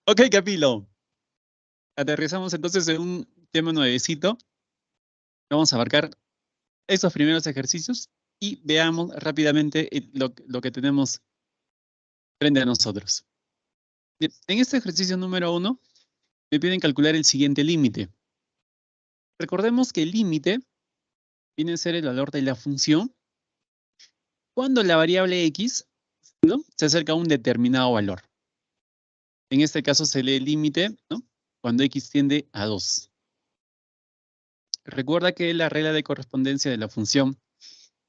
Ok, Capilo. Aterrizamos entonces en un tema nuevecito. Vamos a abarcar esos primeros ejercicios y veamos rápidamente lo que tenemos frente a nosotros. Bien, en este ejercicio número 1, me piden calcular el siguiente límite. Recordemos que el límite viene a ser el valor de la función cuando la variable x, ¿no?, se acerca a un determinado valor. En este caso se lee el límite, ¿no?, cuando x tiende a 2. Recuerda que la regla de correspondencia de la función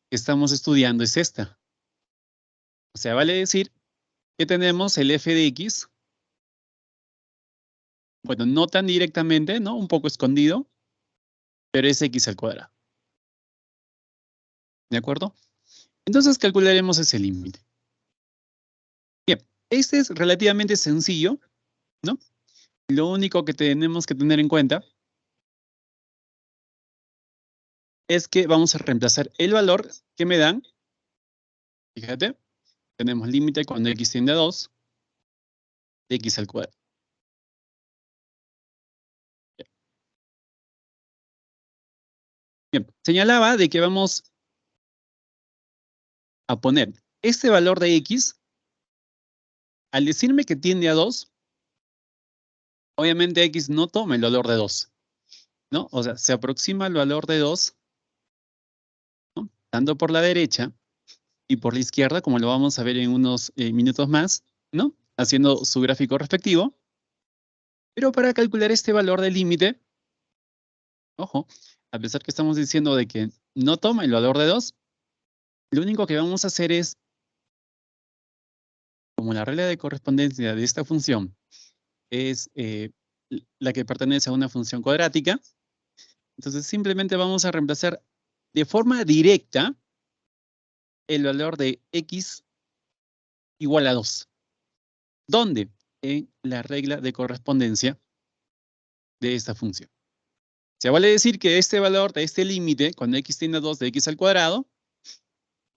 que estamos estudiando es esta. O sea, vale decir que tenemos el f de x, bueno, no tan directamente, ¿no?, un poco escondido, pero es x al cuadrado. ¿De acuerdo? Entonces calcularemos ese límite. Bien, este es relativamente sencillo, ¿no? Lo único que tenemos que tener en cuenta es que vamos a reemplazar el valor que me dan. Fíjate, tenemos límite cuando x tiende a 2, de x al cuadrado. Bien, señalaba de que vamos a poner este valor de x, al decirme que tiende a 2, obviamente x no toma el valor de 2, ¿no? O sea, se aproxima al valor de 2, ¿no?, tanto por la derecha y por la izquierda, como lo vamos a ver en unos minutos más, ¿no?, haciendo su gráfico respectivo. Pero para calcular este valor del límite, ojo, a pesar que estamos diciendo de que no toma el valor de 2, lo único que vamos a hacer es, como la regla de correspondencia de esta función es la que pertenece a una función cuadrática, entonces simplemente vamos a reemplazar de forma directa el valor de x igual a 2. ¿Dónde? En la regla de correspondencia de esta función. Se vale decir que este valor de este límite, cuando x tiende a 2 de x al cuadrado,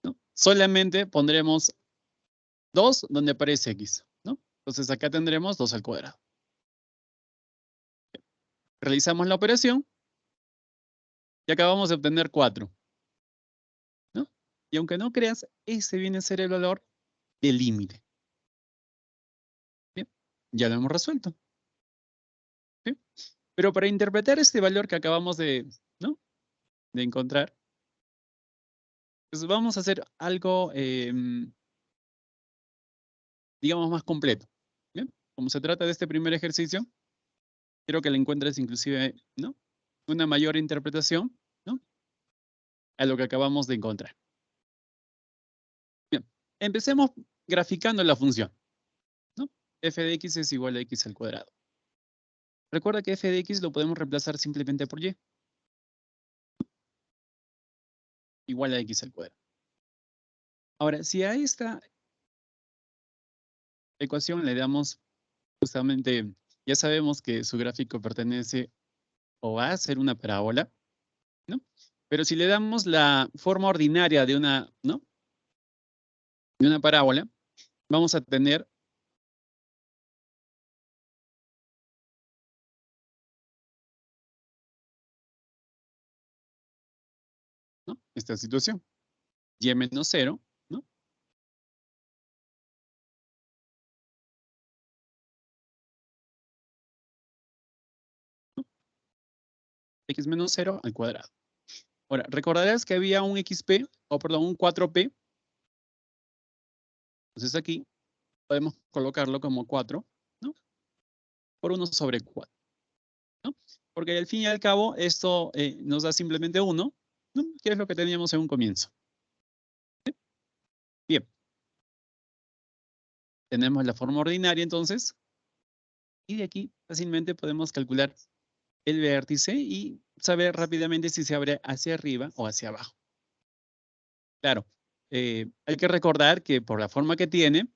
¿no?, solamente pondremos 2 donde aparece x, ¿no? Entonces acá tendremos 2 al cuadrado. Realizamos la operación y acabamos de obtener 4, ¿no? Y aunque no creas, ese viene a ser el valor del límite. Bien, ya lo hemos resuelto. ¿Sí? Pero para interpretar este valor que acabamos de, ¿no?, de encontrar, pues vamos a hacer algo, digamos, más completo. Bien, como se trata de este primer ejercicio, quiero que le encuentres inclusive, ¿no?, una mayor interpretación, ¿no?, a lo que acabamos de encontrar. Bien, empecemos graficando la función, ¿no? F de x es igual a x al cuadrado. Recuerda que f de x lo podemos reemplazar simplemente por y, igual a x al cuadrado. Ahora, si a esta ecuación le damos justamente, ya sabemos que su gráfico pertenece o va a ser una parábola, ¿no? Pero si le damos la forma ordinaria de una, ¿no?, de una parábola, vamos a tener, ¿no?, esta situación. Y menos 0, ¿no?, x menos 0 al cuadrado. Ahora, recordarás que había un xp, o perdón, un 4p. Entonces aquí podemos colocarlo como 4, ¿no?, por 1 sobre 4, ¿no? Porque al fin y al cabo esto nos da simplemente 1, ¿no?, que es lo que teníamos en un comienzo. ¿Sí? Bien, tenemos la forma ordinaria entonces, y de aquí fácilmente podemos calcular el vértice y saber rápidamente si se abre hacia arriba o hacia abajo. Claro, hay que recordar que por la forma que tiene,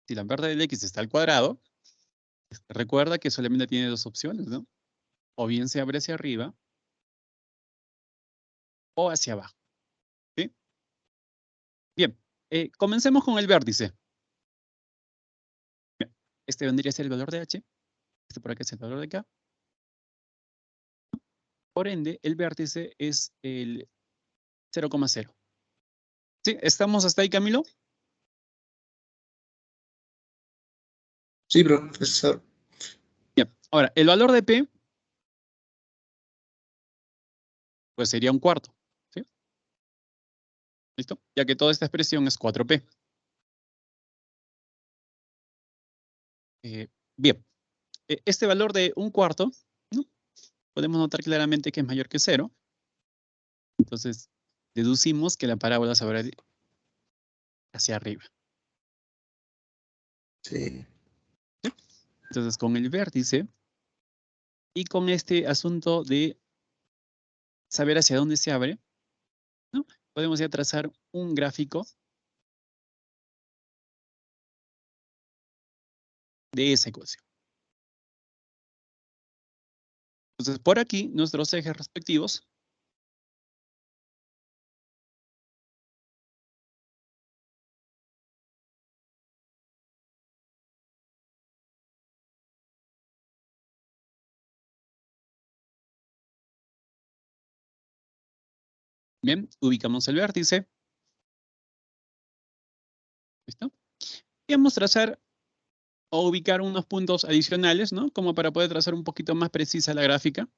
si la parte del x está al cuadrado, recuerda que solamente tiene dos opciones, ¿no? O bien se abre hacia arriba o hacia abajo. ¿Sí? Bien, comencemos con el vértice. Este vendría a ser el valor de h. Este por acá es el valor de k. Por ende, el vértice es el 0,0. ¿Sí? ¿Estamos hasta ahí, Camilo? Sí, profesor. Bien. Ahora, el valor de p, pues sería un cuarto. ¿Sí? ¿Listo? Ya que toda esta expresión es 4p. Bien. Este valor de un cuarto, ¿no? Podemos notar claramente que es mayor que 0. Entonces, deducimos que la parábola se va hacia arriba. Sí. ¿Sí? Entonces, con el vértice y con este asunto de saber hacia dónde se abre, ¿no? Podemos ya trazar un gráfico de esa ecuación. Entonces, por aquí, nuestros ejes respectivos. Bien, ubicamos el vértice. ¿Listo? Y vamos a trazar o ubicar unos puntos adicionales, ¿no? Como para poder trazar un poquito más precisa la gráfica.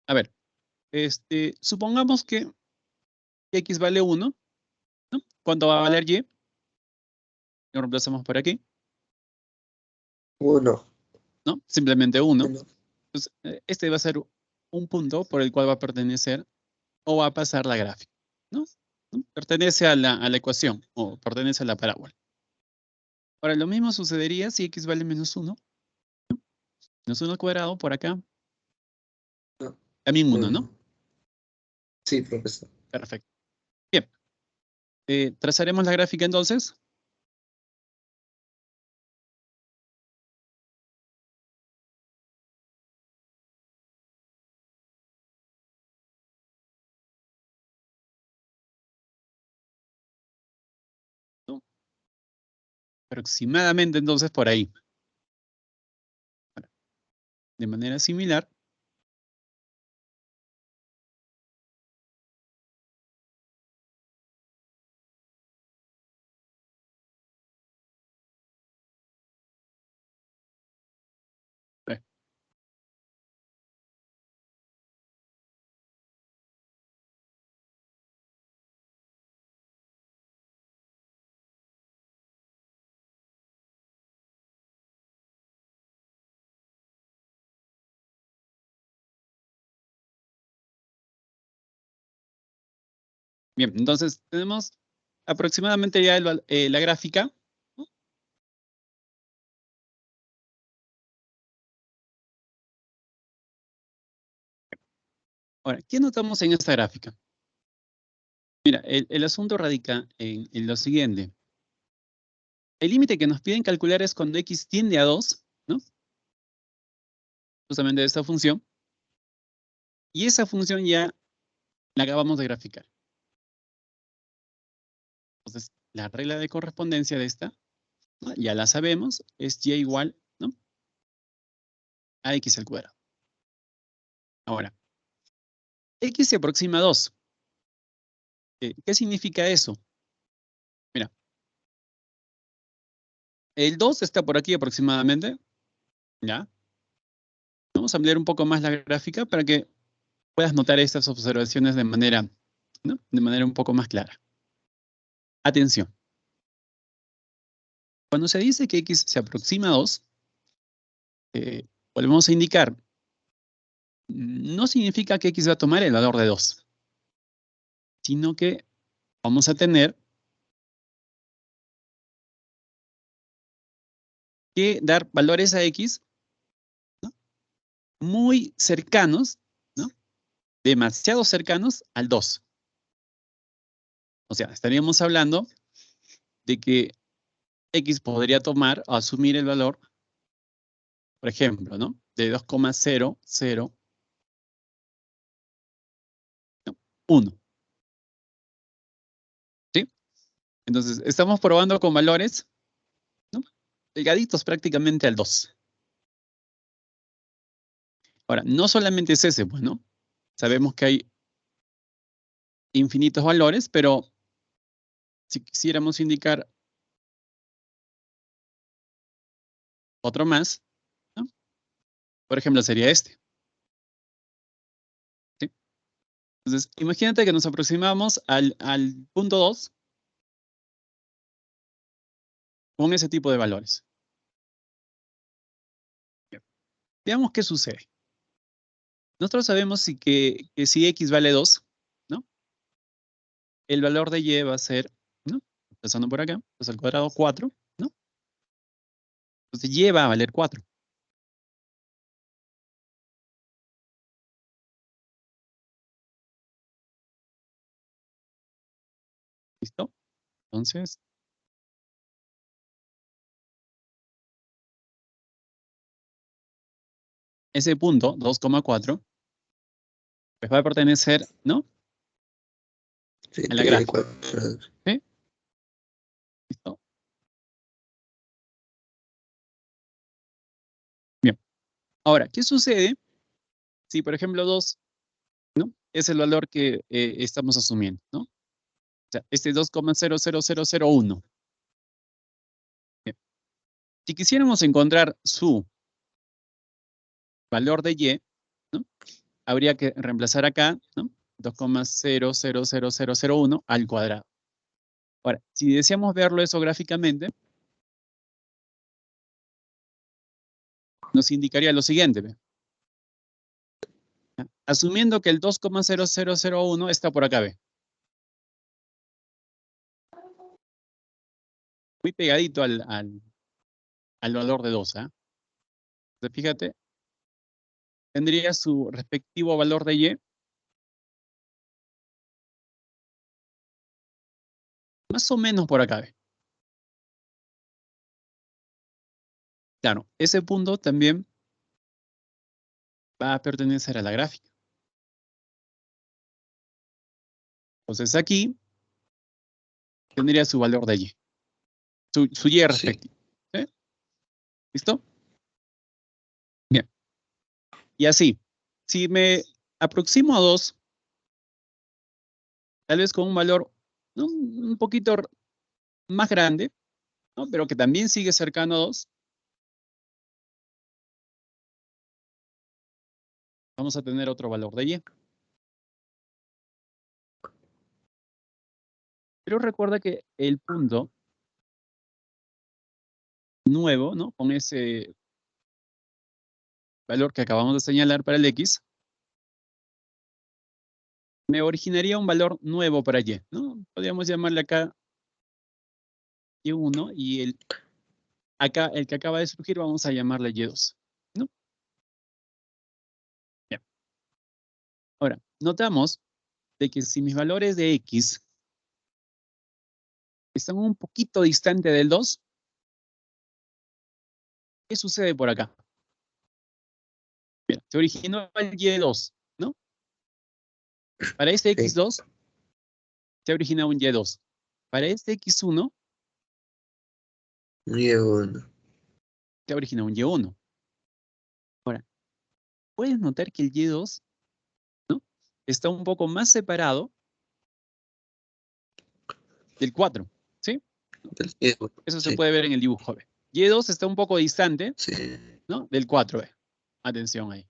A ver, supongamos que x vale 1, ¿no? ¿Cuánto va a valer y? Lo reemplazamos por aquí, 1. ¿no? Simplemente 1. 1. Entonces, este va a ser un punto por el cual va a pertenecer o va a pasar la gráfica, ¿no? ¿No? Pertenece a la ecuación o pertenece a la parábola. Ahora, lo mismo sucedería si x vale menos 1. Menos 1 al cuadrado por acá. No. También 1, ¿no? 1. Sí, profesor. Perfecto. Bien. Trazaremos la gráfica entonces. ¿No? Aproximadamente entonces por ahí. De manera similar. eh, Bien, entonces tenemos aproximadamente ya la gráfica. ¿No? Ahora, ¿qué notamos en esta gráfica? Mira, el asunto radica en lo siguiente. El límite que nos piden calcular es cuando x tiende a 2, ¿no? Justamente de esta función. Y esa función ya la acabamos de graficar. Entonces, la regla de correspondencia de esta, ¿no? Ya la sabemos, es y igual, ¿no? A x al cuadrado. Ahora, x se aproxima a 2. ¿Qué significa eso? Mira, el 2 está por aquí aproximadamente, ¿ya? Vamos a ampliar un poco más la gráfica para que puedas notar estas observaciones de manera, ¿no? De manera un poco más clara. Atención. Cuando se dice que x se aproxima a 2, volvemos a indicar, no significa que x va a tomar el valor de 2, sino que vamos a tener que dar valores a x, ¿no? Muy cercanos, ¿no? Demasiado cercanos al 2. O sea, estaríamos hablando de que x podría tomar o asumir el valor, por ejemplo, ¿no? De 2,001. ¿Sí? Entonces, estamos probando con valores, ¿no? pegaditos prácticamente al 2. Ahora, no solamente es ese, pues, ¿no? Sabemos que hay infinitos valores, pero si quisiéramos indicar otro más, ¿no? Por ejemplo, sería este. ¿Sí? Entonces, imagínate que nos aproximamos al punto 2 con ese tipo de valores. Bien. Veamos qué sucede. Nosotros sabemos que si x vale 2, ¿no? El valor de y va a ser, ¿no? Empezando por acá, pues al cuadrado 4, ¿no? Entonces y va a valer 4. ¿Listo? Entonces, ese punto, 2,4, pues va a pertenecer, ¿no? Sí, A la P de gráfica. 4. ¿Sí? ¿Listo? Bien. Ahora, ¿qué sucede si, por ejemplo, 2, ¿no? Es el valor que estamos asumiendo, ¿no? O sea, este es 2,00001. Bien. Si quisiéramos encontrar su valor de y, ¿no? Habría que reemplazar acá, ¿no? 2,000001 al cuadrado. Ahora, si deseamos verlo eso gráficamente, nos indicaría lo siguiente. ¿Ve? Asumiendo que el 2,0001 está por acá, ¿ve? Muy pegadito al valor de 2, ¿ah? Entonces, fíjate, tendría su respectivo valor de y más o menos por acá, ¿ve? Claro, ese punto también va a pertenecer a la gráfica. Entonces aquí tendría su valor de y, su y Sí. respectivo. ¿Sí? ¿Listo? Bien. Y así, si me aproximo a 2, tal vez con un valor, ¿no? Un poquito más grande, ¿no? Pero que también sigue cercano a 2, vamos a tener otro valor de y. Pero recuerda que el punto nuevo, ¿no? Con ese valor que acabamos de señalar para el x, me originaría un valor nuevo para y, ¿no? Podríamos llamarle acá y1 y acá el que acaba de surgir vamos a llamarle y2, ¿no? Bien. Ahora, notamos de que si mis valores de x están un poquito distante del 2, ¿qué sucede por acá? Mira, se originó el y2, ¿no? Para este Sí. x2 se origina un y2. Para este x1 Y1. se origina un y1. Ahora, puedes notar que el y2, ¿no? Está un poco más separado del 4, ¿sí? Del Y1. Eso se Sí. puede ver en el dibujo. ¿Ve? Y2 está un poco distante, Sí. ¿no? Del 4. ¿Ve? Atención ahí.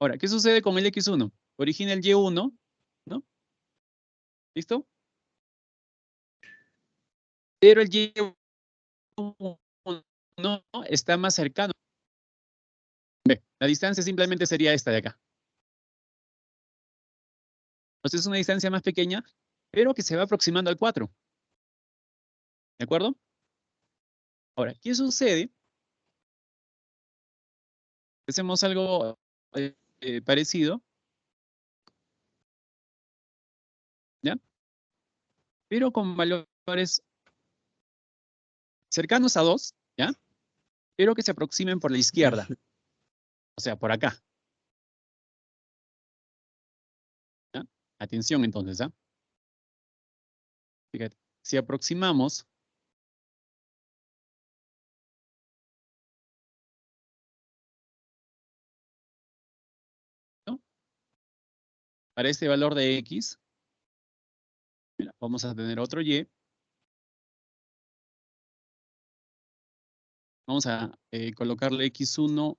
Ahora, ¿qué sucede con el x1? Origina el y1, ¿no? ¿Listo? Pero el y1 está más cercano. Ve, la distancia simplemente sería esta de acá. Entonces es una distancia más pequeña, pero que se va aproximando al 4. ¿De acuerdo? Ahora, ¿qué sucede? Hacemos algo parecido, ¿ya? Pero con valores cercanos a 2, ¿ya? Pero que se aproximen por la izquierda, o sea, por acá. ¿Ya? Atención entonces, ¿ah? Fíjate, si aproximamos para este valor de X, mira, vamos a tener otro Y. Vamos a colocarle X1',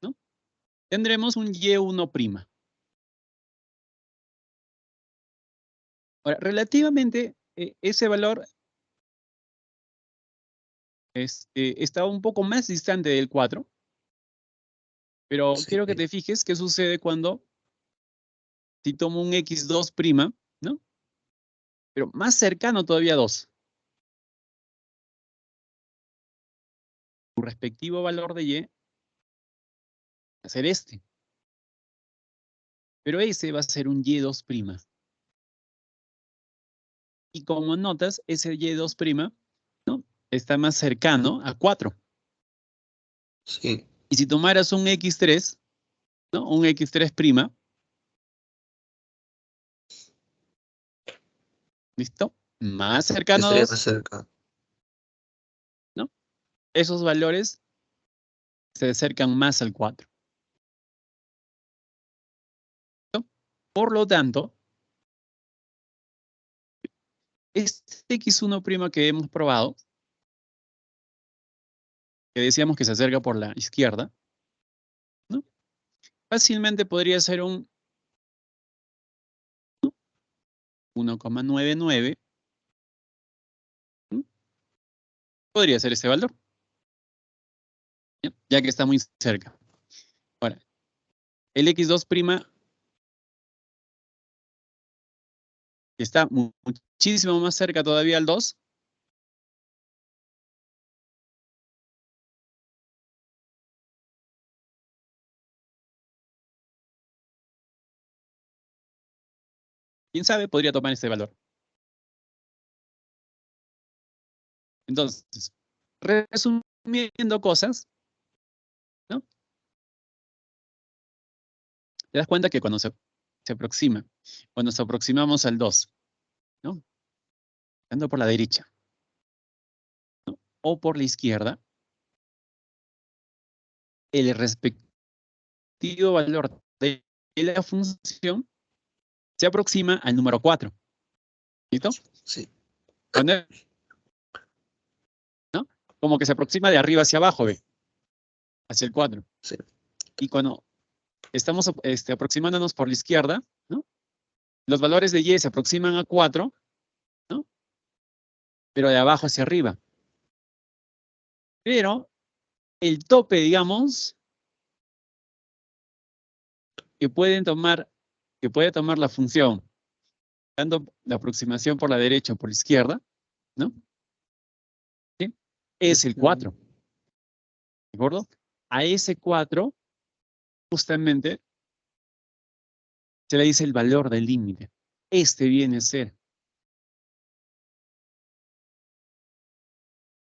¿no? Tendremos un Y1'. Ahora, relativamente, ese valor está un poco más distante del 4, pero Sí, quiero que te fijes qué sucede cuando, si tomo un X2', ¿no? Pero más cercano todavía a 2. Su respectivo valor de Y va a ser este. Pero ese va a ser un Y2'. Y como notas, ese Y2', ¿no? Está más cercano a 4. sí. Y si tomaras un X3, ¿no? Un X3', ¿listo? Más cercano a Estaría más 2, cerca. ¿no? Esos valores se acercan más al 4. ¿No? Por lo tanto, este X1' que hemos probado, que decíamos que se acerca por la izquierda, ¿no? Fácilmente podría ser un 1,99. ¿No? Podría ser ese valor, ya que está muy cerca. Ahora, el X2', que está muchísimo más cerca todavía al 2, quién sabe, podría tomar ese valor. Entonces, resumiendo cosas, ¿no? Te das cuenta que cuando se aproxima, cuando nos aproximamos al 2, ¿no? Ando por la derecha, ¿no? O por la izquierda, el respectivo valor de la función se aproxima al número 4. ¿Listo? Sí, Cuando, ¿no? Como que se aproxima de arriba hacia abajo, ¿ve? Hacia el 4. sí. Y cuando estamos aproximándonos por la izquierda, ¿no? Los valores de Y se aproximan a 4, ¿no? Pero de abajo hacia arriba. Pero el tope, digamos, que puede tomar la función, dando la aproximación por la derecha o por la izquierda, ¿no? ¿Sí? Es el 4, ¿de acuerdo? A ese 4, justamente, se le dice el valor del límite. Este viene a ser.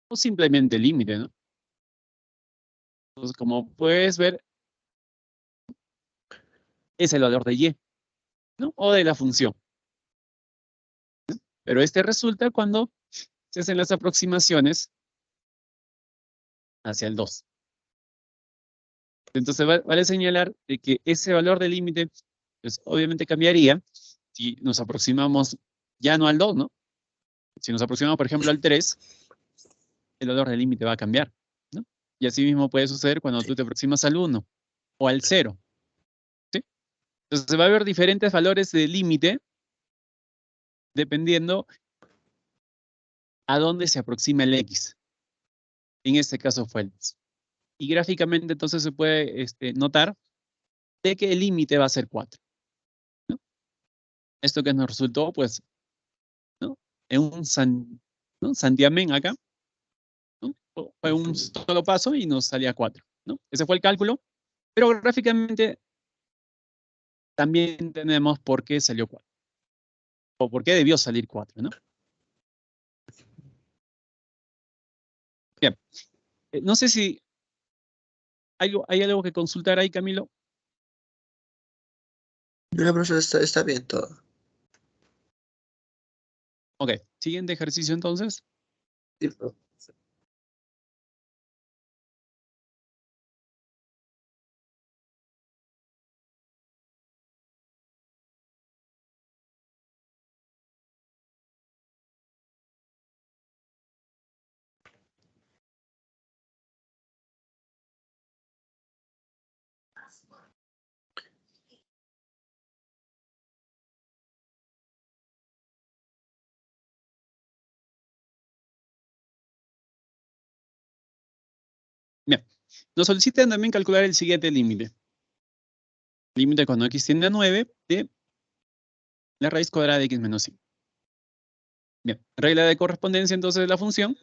O simplemente el límite, ¿no? Entonces, como puedes ver, es el valor de Y, ¿no? O de la función. Pero este resulta cuando se hacen las aproximaciones hacia el 2. Entonces, vale señalar de que ese valor del límite, pues obviamente cambiaría si nos aproximamos ya no al 2, ¿no? Si nos aproximamos, por ejemplo, al 3, el valor del límite va a cambiar, ¿no? Y así mismo puede suceder cuando tú te aproximas al 1 o al 0, ¿sí? Entonces va a haber diferentes valores de límite dependiendo a dónde se aproxima el X. En este caso fue el 2. Y gráficamente entonces se puede notar de que el límite va a ser 4, ¿no? Esto que nos resultó, pues, ¿no? En un santiamén acá, ¿no? Fue un solo paso y nos salía 4, ¿no? Ese fue el cálculo, pero gráficamente también tenemos por qué salió 4, o por qué debió salir 4, ¿no? Bien, no sé si hay algo que consultar ahí, Camilo. La profesora está bien todo. Ok, siguiente ejercicio entonces. Sí, profe. Bien, nos solicitan también calcular el siguiente límite. Límite cuando x tiende a 9 de la raíz cuadrada de x menos 5. Bien, regla de correspondencia entonces de la función.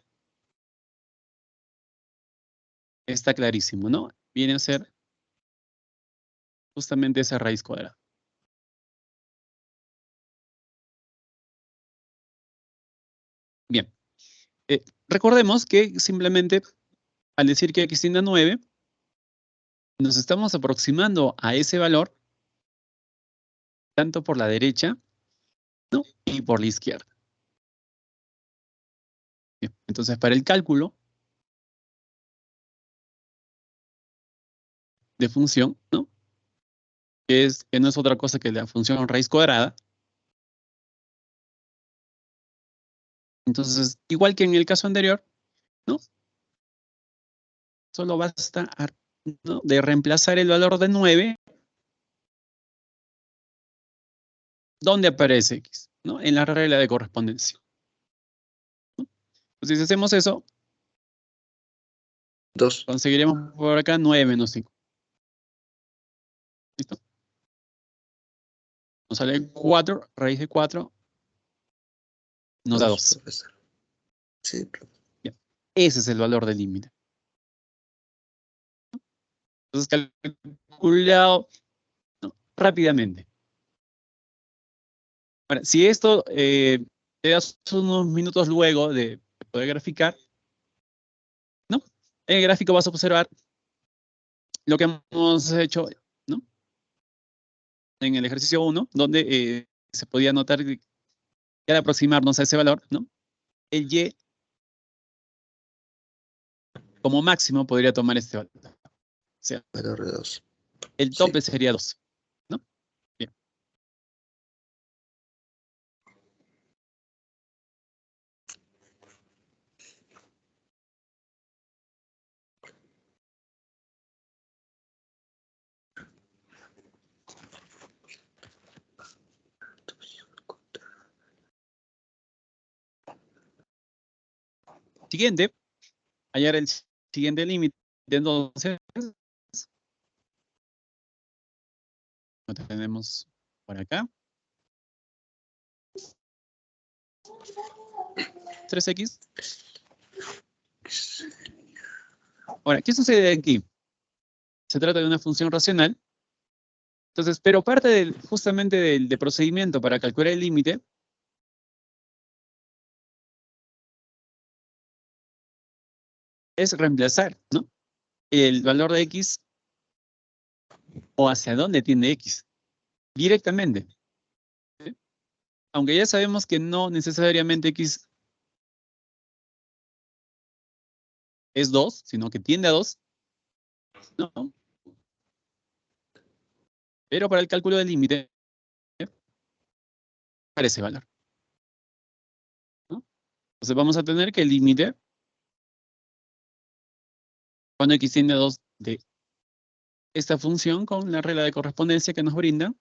Está clarísimo, ¿no? Viene a ser justamente esa raíz cuadrada. Bien, recordemos que simplemente al decir que x tiende a 9, nos estamos aproximando a ese valor tanto por la derecha, ¿no? Y por la izquierda. Bien, entonces, para el cálculo de función, ¿no? Que no es otra cosa que la función raíz cuadrada. Entonces, igual que en el caso anterior, ¿no? Solo basta, ¿no?, de reemplazar el valor de 9. ¿Dónde aparece x? ¿No? En la regla de correspondencia. ¿No? Entonces, si hacemos eso, 2. conseguiremos por acá 9 menos 5. ¿Listo? Nos sale 4, raíz de 4, nos da 2. Profesor. Sí, profesor. Bien. Ese es el valor del límite. Entonces, calculado, ¿no?, rápidamente. Ahora, si esto te das unos minutos luego de poder graficar, ¿no? En el gráfico vas a observar lo que hemos hecho, ¿no?, en el ejercicio 1, donde se podía notar que al aproximarnos a ese valor, ¿no?, el y como máximo podría tomar este valor. O sea, Valor de 2. el Sí. tope sería 2, ¿no? Bien. Siguiente, hallar el siguiente límite. Entonces, lo tenemos por acá. 3x. Ahora, ¿qué sucede aquí? Se trata de una función racional. Entonces, pero parte justamente del procedimiento para calcular el límite es reemplazar, ¿no?, el valor de x o hacia dónde tiende x directamente. ¿Sí? Aunque ya sabemos que no necesariamente x es 2, sino que tiende a 2, ¿no? Pero para el cálculo del límite, para ese valor, ¿no? Entonces vamos a tener que el límite, cuando x tiende a 2 de esta función con la regla de correspondencia que nos brinda,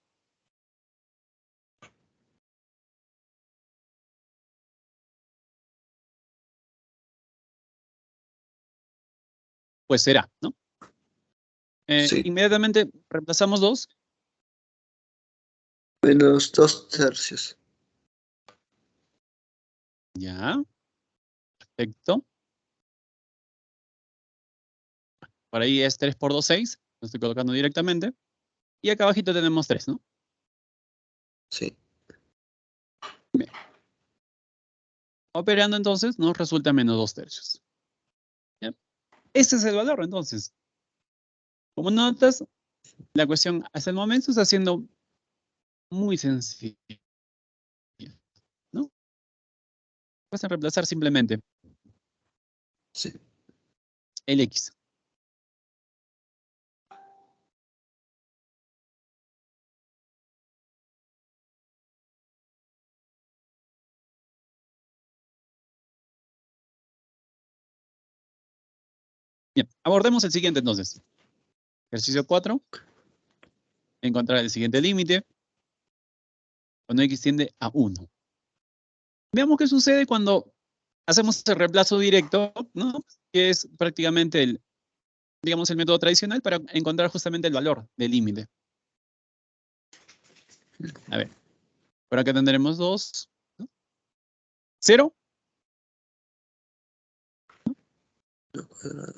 pues será, ¿no? Sí. Inmediatamente reemplazamos 2. Menos 2 tercios. Ya, perfecto. Por ahí es 3 por 2, 6. Lo estoy colocando directamente. Y acá abajito tenemos 3, ¿no? Sí. Bien. Operando entonces nos resulta menos 2 tercios. ¿Ya? Ese es el valor entonces. Como notas, la cuestión hasta el momento está siendo muy sencilla, ¿no? Vas a reemplazar simplemente Sí. el x. Bien, abordemos el siguiente entonces. Ejercicio 4. encontrar el siguiente límite cuando x tiende a 1. Veamos qué sucede cuando hacemos el reemplazo directo, ¿no? Que es prácticamente el, digamos, el método tradicional para encontrar justamente el valor del límite. A ver, por acá tendremos 2, ¿no? 0.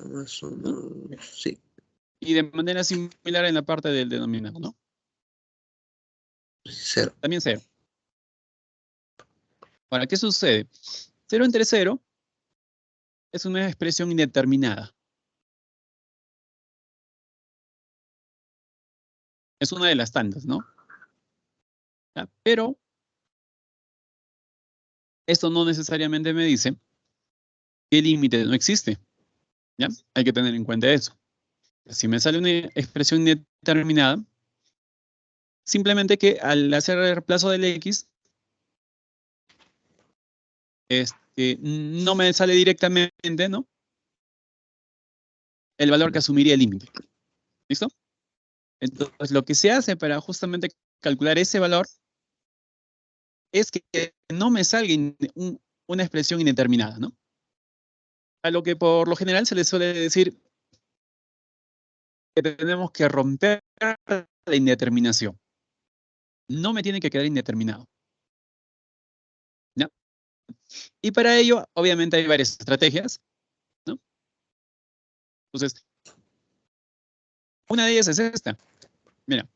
Más 1, sí. Y de manera similar en la parte del denominador, ¿no? 0. También 0. Ahora, ¿qué sucede? 0 entre 0 es una expresión indeterminada. Es una de las tantas, ¿no? ¿Ya? Pero esto no necesariamente me dice que el límite no existe. ¿Ya? Hay que tener en cuenta eso. Si me sale una expresión indeterminada, simplemente que al hacer el reemplazo del x, no me sale directamente, ¿no? El valor que asumiría el límite. ¿Listo? Entonces, lo que se hace para justamente calcular ese valor es que no me salga una expresión indeterminada, ¿no? A lo que por lo general se le suele decir que tenemos que romper la indeterminación. No me tiene que quedar indeterminado. ¿Ya? Y para ello, obviamente, hay varias estrategias, ¿no? Entonces, una de ellas es esta. Mira.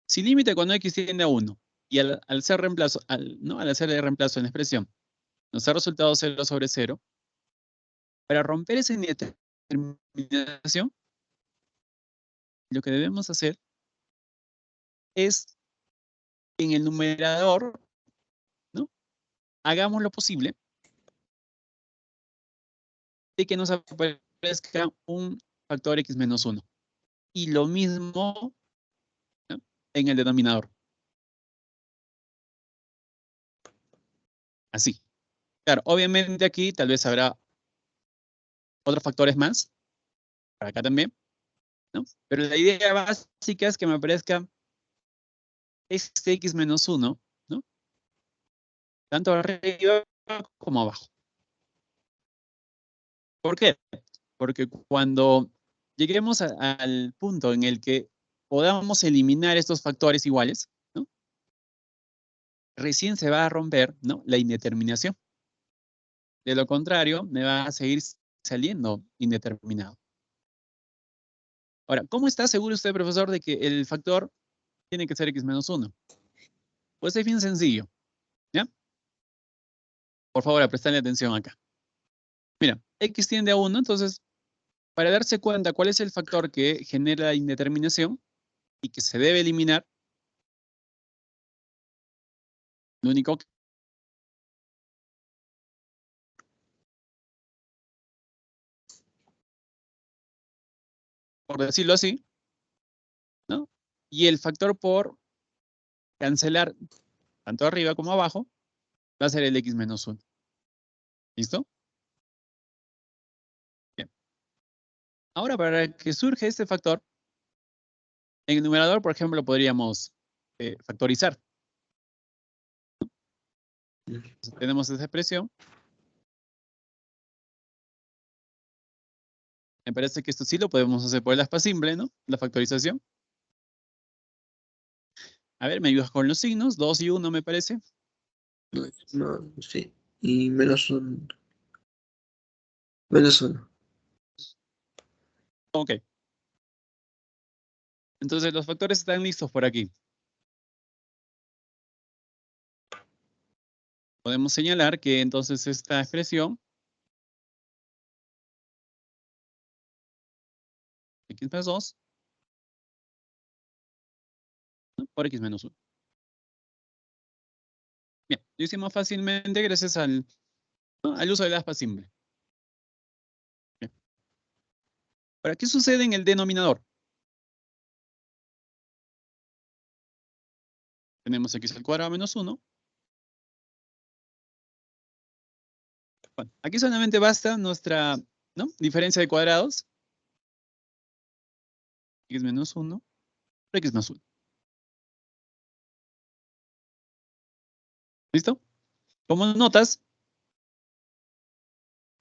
Si límite cuando x tiende a 1 y al hacer reemplazo, al hacer el reemplazo en la expresión, nos da resultado 0 sobre 0, para romper esa indeterminación, lo que debemos hacer es en el numerador, ¿no? Hagamos lo posible de que nos aparezca un factor x menos 1. Y lo mismo, ¿no? En el denominador. Así. Claro, obviamente aquí tal vez habrá otros factores más, para acá también, ¿no? Pero la idea básica es que me aparezca este x menos 1, ¿no? Tanto arriba como abajo. ¿Por qué? Porque cuando lleguemos al punto en el que podamos eliminar estos factores iguales, ¿no? Recién se va a romper, ¿no? La indeterminación. De lo contrario, me va a seguir saliendo indeterminado. Ahora, ¿cómo está seguro usted, profesor, de que el factor tiene que ser x menos 1? Pues es bien sencillo, ¿ya? Por favor, prestarle atención acá. Mira, x tiende a 1, entonces, para darse cuenta cuál es el factor que genera la indeterminación y que se debe eliminar, lo único que, por decirlo así, ¿no? Y el factor por cancelar tanto arriba como abajo va a ser el x menos 1. ¿Listo? Bien. Ahora, para que surja este factor, en el numerador, por ejemplo, podríamos factorizar. Entonces, tenemos esa expresión. Me parece que esto sí lo podemos hacer por el aspa simple, ¿no? La factorización. A ver, ¿me ayudas con los signos? 2 y 1 me parece. No, sí. Y menos 1. Menos 1. Ok. Entonces los factores están listos por aquí. Podemos señalar que entonces esta expresión x más 2 por x menos 1. Bien, lo hicimos fácilmente gracias al uso del aspa simple. Bien. Ahora, ¿qué sucede en el denominador? Tenemos x al cuadrado menos 1. Bueno, aquí solamente basta nuestra, ¿no? Diferencia de cuadrados. X menos 1 por X más 1. ¿Listo? Como notas,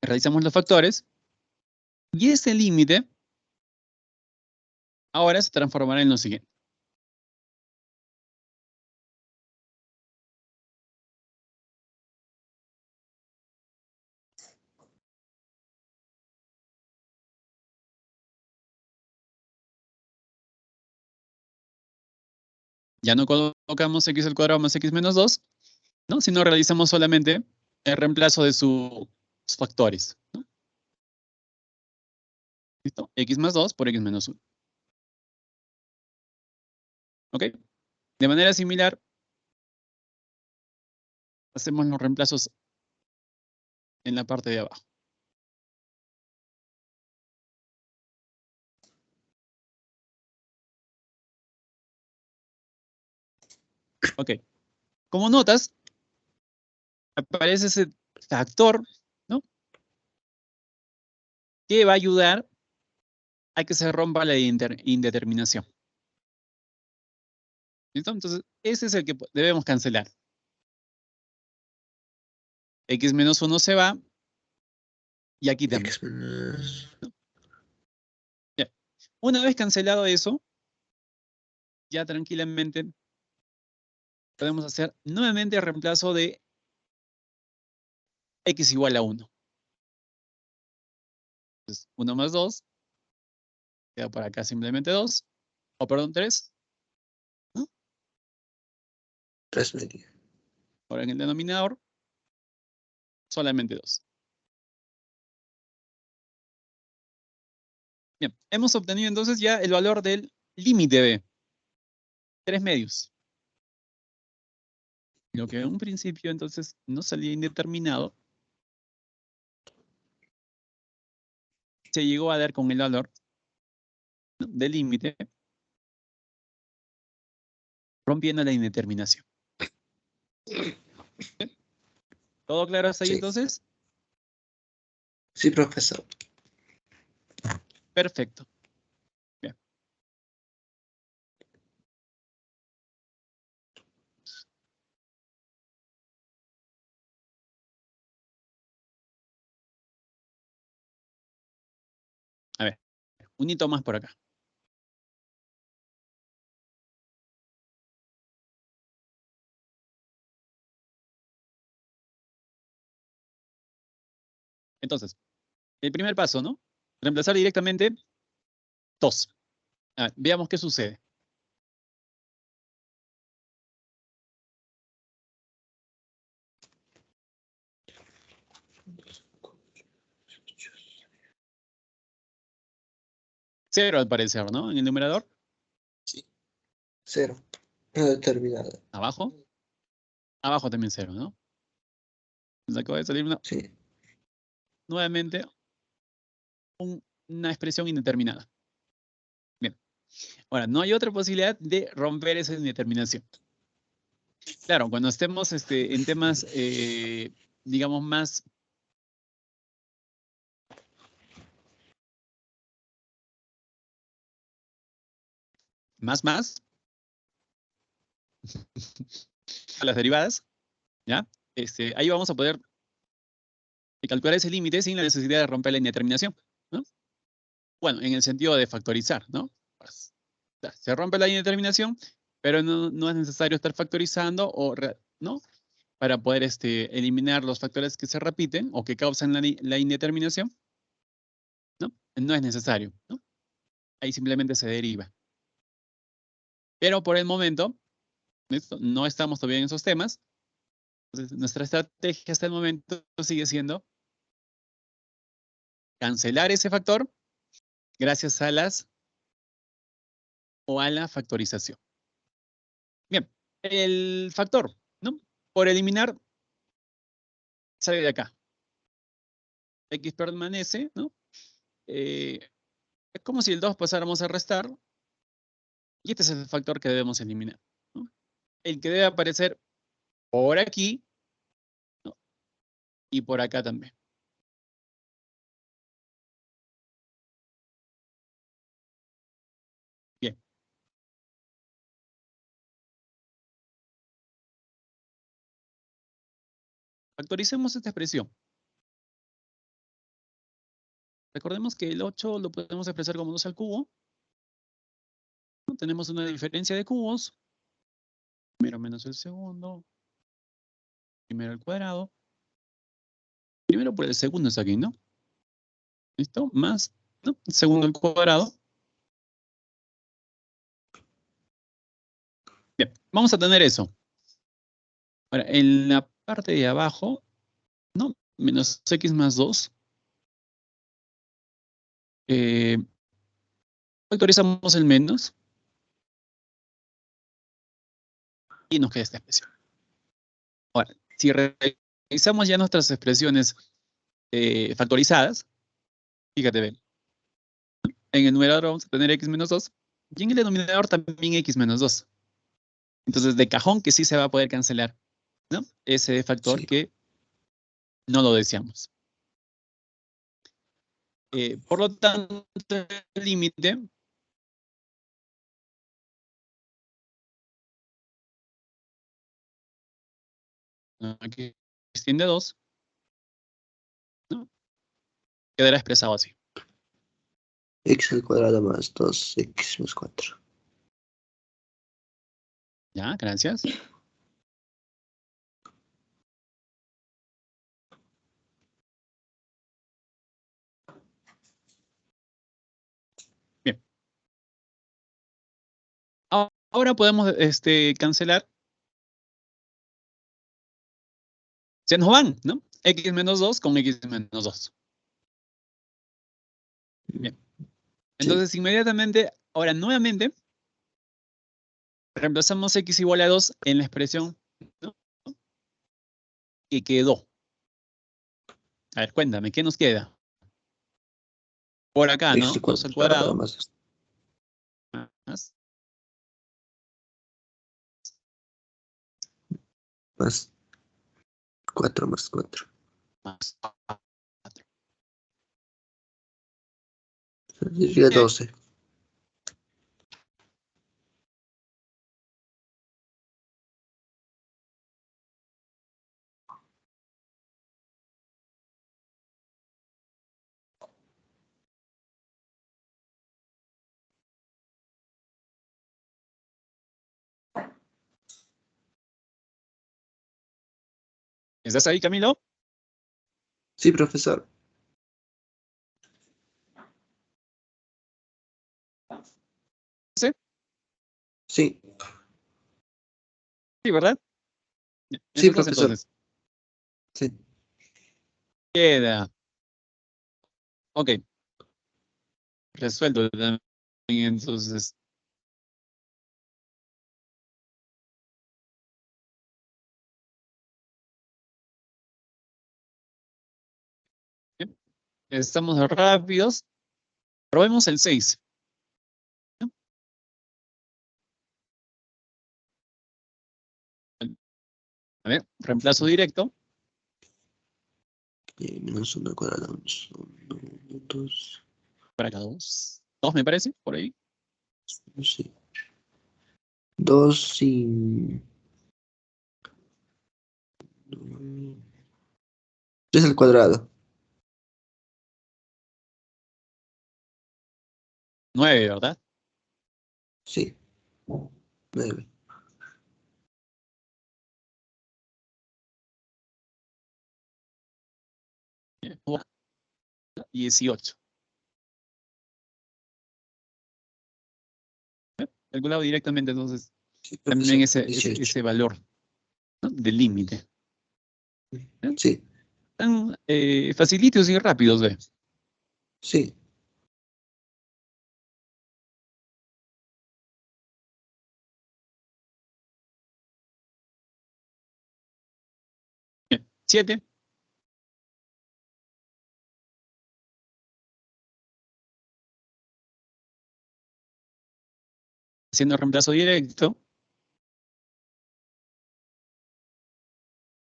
realizamos los factores y ese límite ahora se transformará en lo siguiente. Ya no colocamos x al cuadrado más x menos 2, ¿no? Sino realizamos solamente el reemplazo de sus factores, ¿no? ¿Listo? X más 2 por x menos 1. ¿Ok? De manera similar, hacemos los reemplazos en la parte de abajo. Ok. Como notas, aparece ese factor, ¿no? Que va a ayudar a que se rompa la indeterminación. ¿Listo? Entonces, ese es el que debemos cancelar. X menos 1 se va y aquí también. X menos... Bien. Una vez cancelado eso, ya tranquilamente podemos hacer nuevamente el reemplazo de x igual a 1. Entonces, 1 más 2, queda por acá simplemente 2, o perdón, 3, ¿no? 3 medio. Ahora en el denominador, solamente 2. Bien, hemos obtenido entonces ya el valor del límite b, 3 medios. Lo que en un principio entonces no salía indeterminado, se llegó a dar con el valor, ¿no?, del límite, rompiendo la indeterminación. ¿Bien? ¿Todo claro hasta ahí Sí. entonces? Sí, profesor. Perfecto. Bien. A ver, un hito más por acá. Entonces, el primer paso, ¿no? Reemplazar directamente 2. A ver, veamos qué sucede. Cero al parecer, ¿no? En el numerador. Sí. 0. No determinada. Abajo. Abajo también 0, ¿no? Nos acaba de salir Sí. nuevamente una expresión indeterminada. Bien. Ahora, no hay otra posibilidad de romper esa indeterminación. Claro, cuando estemos en temas, digamos, más, a las derivadas, ¿ya? Ahí vamos a poder calcular ese límite sin la necesidad de romper la indeterminación, ¿no? Bueno, en el sentido de factorizar, ¿no? Pues, se rompe la indeterminación, pero no es necesario estar factorizando, ¿no? Para poder eliminar los factores que se repiten o que causan la indeterminación, ¿no? No es necesario, ¿no? Ahí simplemente se deriva. Pero por el momento, ¿listo?, no estamos todavía en esos temas. Entonces, nuestra estrategia hasta el momento sigue siendo cancelar ese factor gracias a la factorización. Bien, el factor, ¿no? Por eliminar, sale de acá. X permanece, ¿no? Es como si el 2 pasáramos a restar, y este es el factor que debemos eliminar, ¿no? El que debe aparecer por aquí, ¿no?, y por acá también. Factoricemos esta expresión. Recordemos que el 8 lo podemos expresar como 2 al cubo. Tenemos una diferencia de cubos. Primero menos el segundo. Primero al cuadrado. Primero por el segundo es aquí, ¿no? ¿Listo? Más, ¿no? Segundo al cuadrado. Bien, vamos a tener eso. Ahora, en la parte de abajo, ¿no? Menos x más 2. Factorizamos el menos. Y nos queda esta expresión. Ahora, si revisamos ya nuestras expresiones factorizadas, fíjate, ven. En el numerador vamos a tener x menos 2. Y en el denominador también x menos 2. Entonces, de cajón que sí se va a poder cancelar, ¿no? Ese factor Sí. que no lo deseamos. Por lo tanto, el límite aquí extiende 2, ¿no? Quedará expresado así. X al cuadrado más 2x más 4. Ya, gracias. Bien. Ahora podemos cancelar. Se nos van, ¿no? X menos 2 con X menos 2. Bien. Entonces, Sí. inmediatamente, ahora nuevamente, reemplazamos X igual a 2 en la expresión, ¿no? Que quedó. A ver, cuéntame, ¿qué nos queda? Por acá, X ¿no? al 2 al cuadrado cuadrado. Más, más 4 más 4. más 4. Sería 12. ¿Estás ahí, Camilo? Sí, profesor. Sí, Sí. sí, ¿verdad? Sí, profesor. Entonces, Sí. queda. Ok, resuelto también, entonces. Bien, estamos rápidos. Probemos el 6. ¿No? A ver, reemplazo directo. Menos 1 al cuadrado más 1, 2. Para cada 2. 2 me parece, por ahí. Sí. 2 y 3 al cuadrado. 9, ¿verdad? Sí. 9. Bien, 18. Calculado directamente, entonces, Sí, también profesor. 18. ese valor, ¿no? Del límite. Sí. Tan facilitos y rápidos, ¿ve? Sí. Bien, 7. Haciendo reemplazo directo.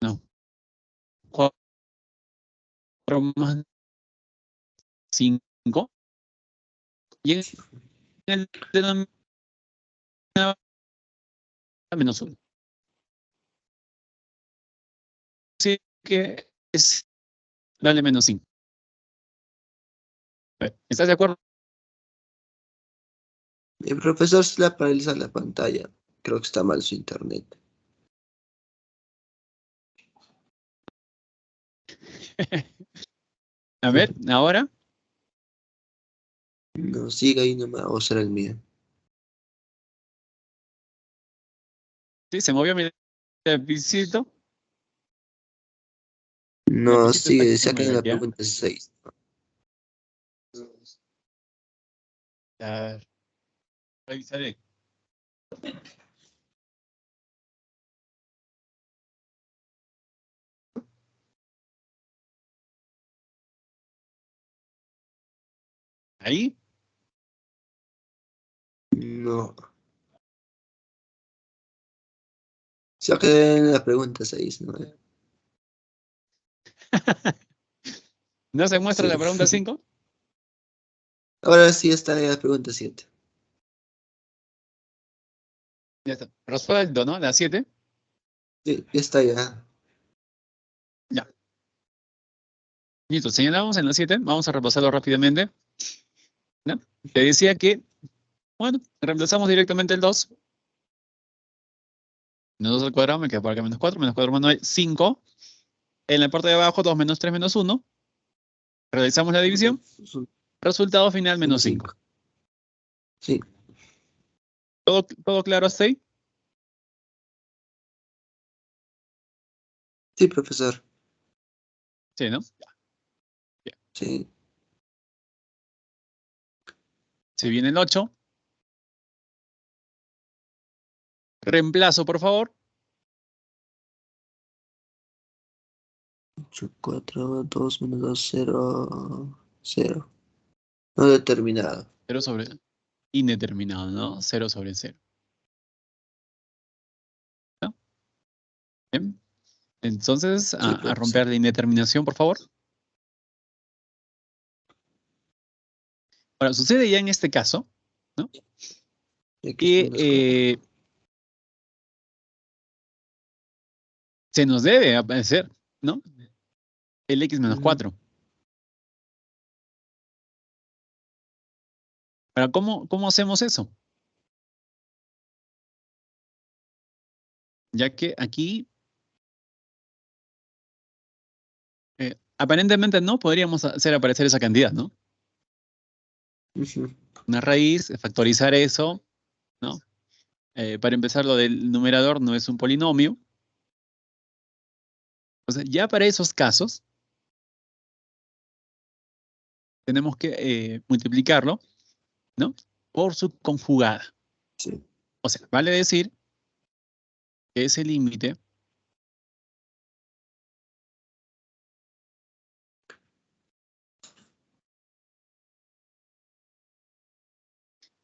No. 4 más 5. Y en el denominador menos 1. Sí, que es darle menos 5. ¿Estás de acuerdo? El profesor se le paraliza la pantalla. Creo que está mal su internet. A ver, ahora. No, sigue ahí nomás, o será el mío. Sí, se movió mi lapicito. Mi No, lapicito está sigue, que decía se que en mueve, la ¿ya? pregunta 6. Ya, revisaré. Ahí. No. Se quedé en la pregunta 6, ¿no? ¿No se muestra Sí. la pregunta 5? Ahora sí está en la pregunta 7. Ya está. Resuelto, ¿no? La 7. Sí, ya está ya. Ya. Listo, señalamos en la 7. Vamos a repasarlo rápidamente. ¿No? Te decía que, bueno, reemplazamos directamente el 2. Menos 2 al cuadrado me queda por acá menos 4. Menos 4 más 9, 5. En la parte de abajo, 2 menos 3 menos 1. Realizamos la división. Resultado final, menos 5. 5. Sí, ¿Todo claro hasta ahí? sí, profesor. Sí, ¿no? Ya. Sí. Se viene el 8. Reemplazo, por favor. 8, 4, 2 menos 2, 0, 0. No determinado. 0 sobre indeterminado, ¿no? 0 sobre 0. ¿No? Bien. Entonces, Sí, a profesor. romper la indeterminación, por favor. Ahora, sucede ya en este caso, ¿no? X Que menos 4. se nos debe aparecer, ¿no? El x menos 4. Ahora, ¿cómo hacemos eso? Ya que aquí, aparentemente no podríamos hacer aparecer esa cantidad, ¿no? Una raíz, factorizar eso, ¿no? Para empezar, lo del numerador no es un polinomio. O sea, ya para esos casos, tenemos que multiplicarlo, ¿no? Por su conjugada. Sí. O sea, vale decir que ese límite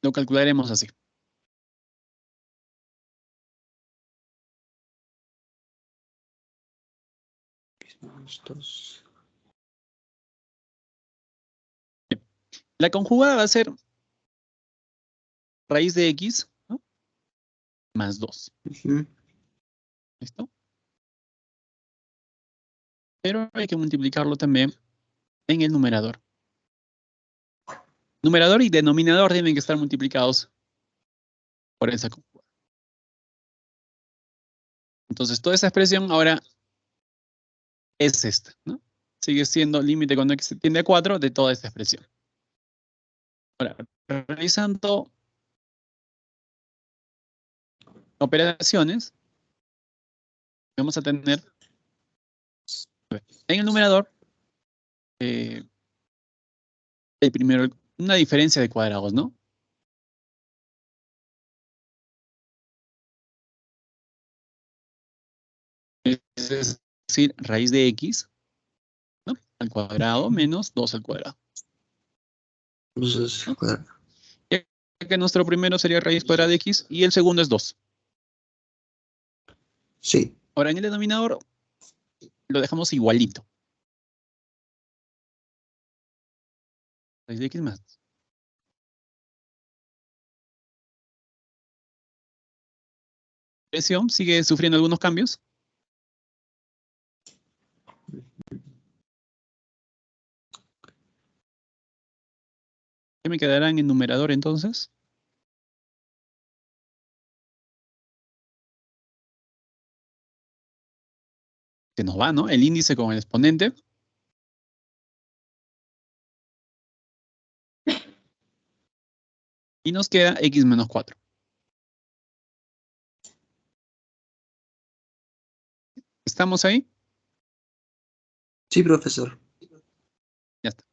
lo calcularemos así. X menos 2. La conjugada va a ser raíz de x, ¿no? Más 2. ¿Listo? Pero hay que multiplicarlo también en el numerador. Numerador y denominador tienen que estar multiplicados por esa conjugada. Entonces, toda esa expresión ahora es esta, ¿no? Sigue siendo límite cuando x tiende a 4 de toda esta expresión. Ahora, realizando operaciones, vamos a tener en el numerador el primero, una diferencia de cuadrados, ¿no? Es decir, raíz de x, ¿no? Al cuadrado menos 2 al cuadrado. Entonces, ¿No? claro. Ya que nuestro primero sería raíz cuadrada de x y el segundo es 2. Sí. Ahora, en el denominador lo dejamos igualito. Raíz de x más. La expresión sigue sufriendo algunos cambios. ¿Qué me quedará en el numerador entonces? Se nos va, ¿no? El índice con el exponente. Y nos queda x menos 4. ¿Estamos ahí? Sí, profesor. Ya está.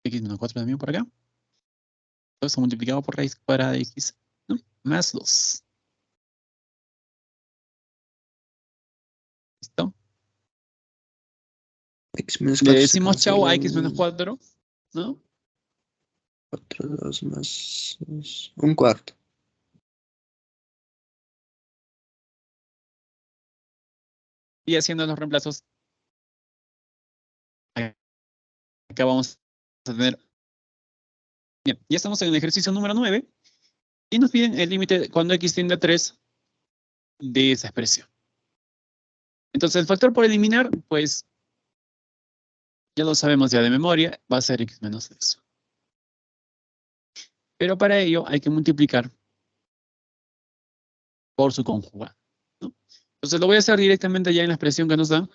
X menos 4 también por acá. Todo esto multiplicado por raíz cuadrada de x, ¿no? Más 2. ¿Listo? X menos Le 4 se decimos chau a cancela. x menos 4, ¿no? 4, 2 más 2. Un cuarto. Y haciendo los reemplazos, acá vamos a tener. Bien, ya estamos en el ejercicio número 9 y nos piden el límite cuando x tiende a 3 de esa expresión. Entonces, el factor por eliminar, pues, ya lo sabemos ya de memoria, va a ser x menos 3. Pero para ello hay que multiplicar por su conjugado, ¿no? Entonces, lo voy a hacer directamente ya en la expresión que nos da.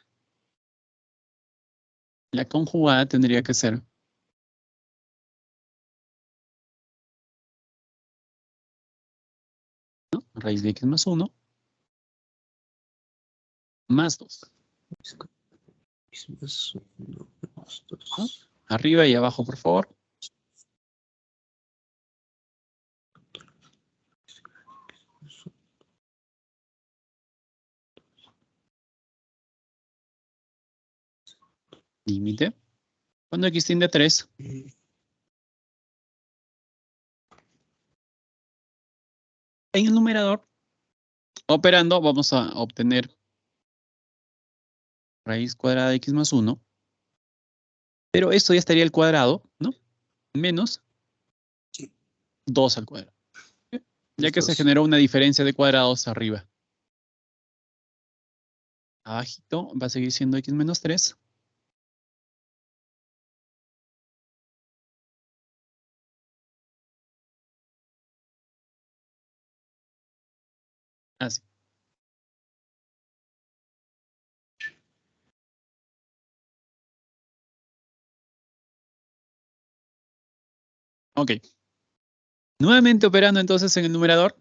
La conjugada tendría que ser, ¿no? Raíz de x más 1 más 2. X más 1 menos ¿No? 2. Arriba y abajo, por favor. Límite. Cuando x tiende a 3, en el numerador, operando, vamos a obtener raíz cuadrada de x más 1. Pero esto ya estaría al cuadrado, ¿no? Menos Sí. 2 al cuadrado. Ya que se 2. generó una diferencia de cuadrados arriba. Abajito va a seguir siendo x menos 3. Así. Ok. Nuevamente operando entonces en el numerador.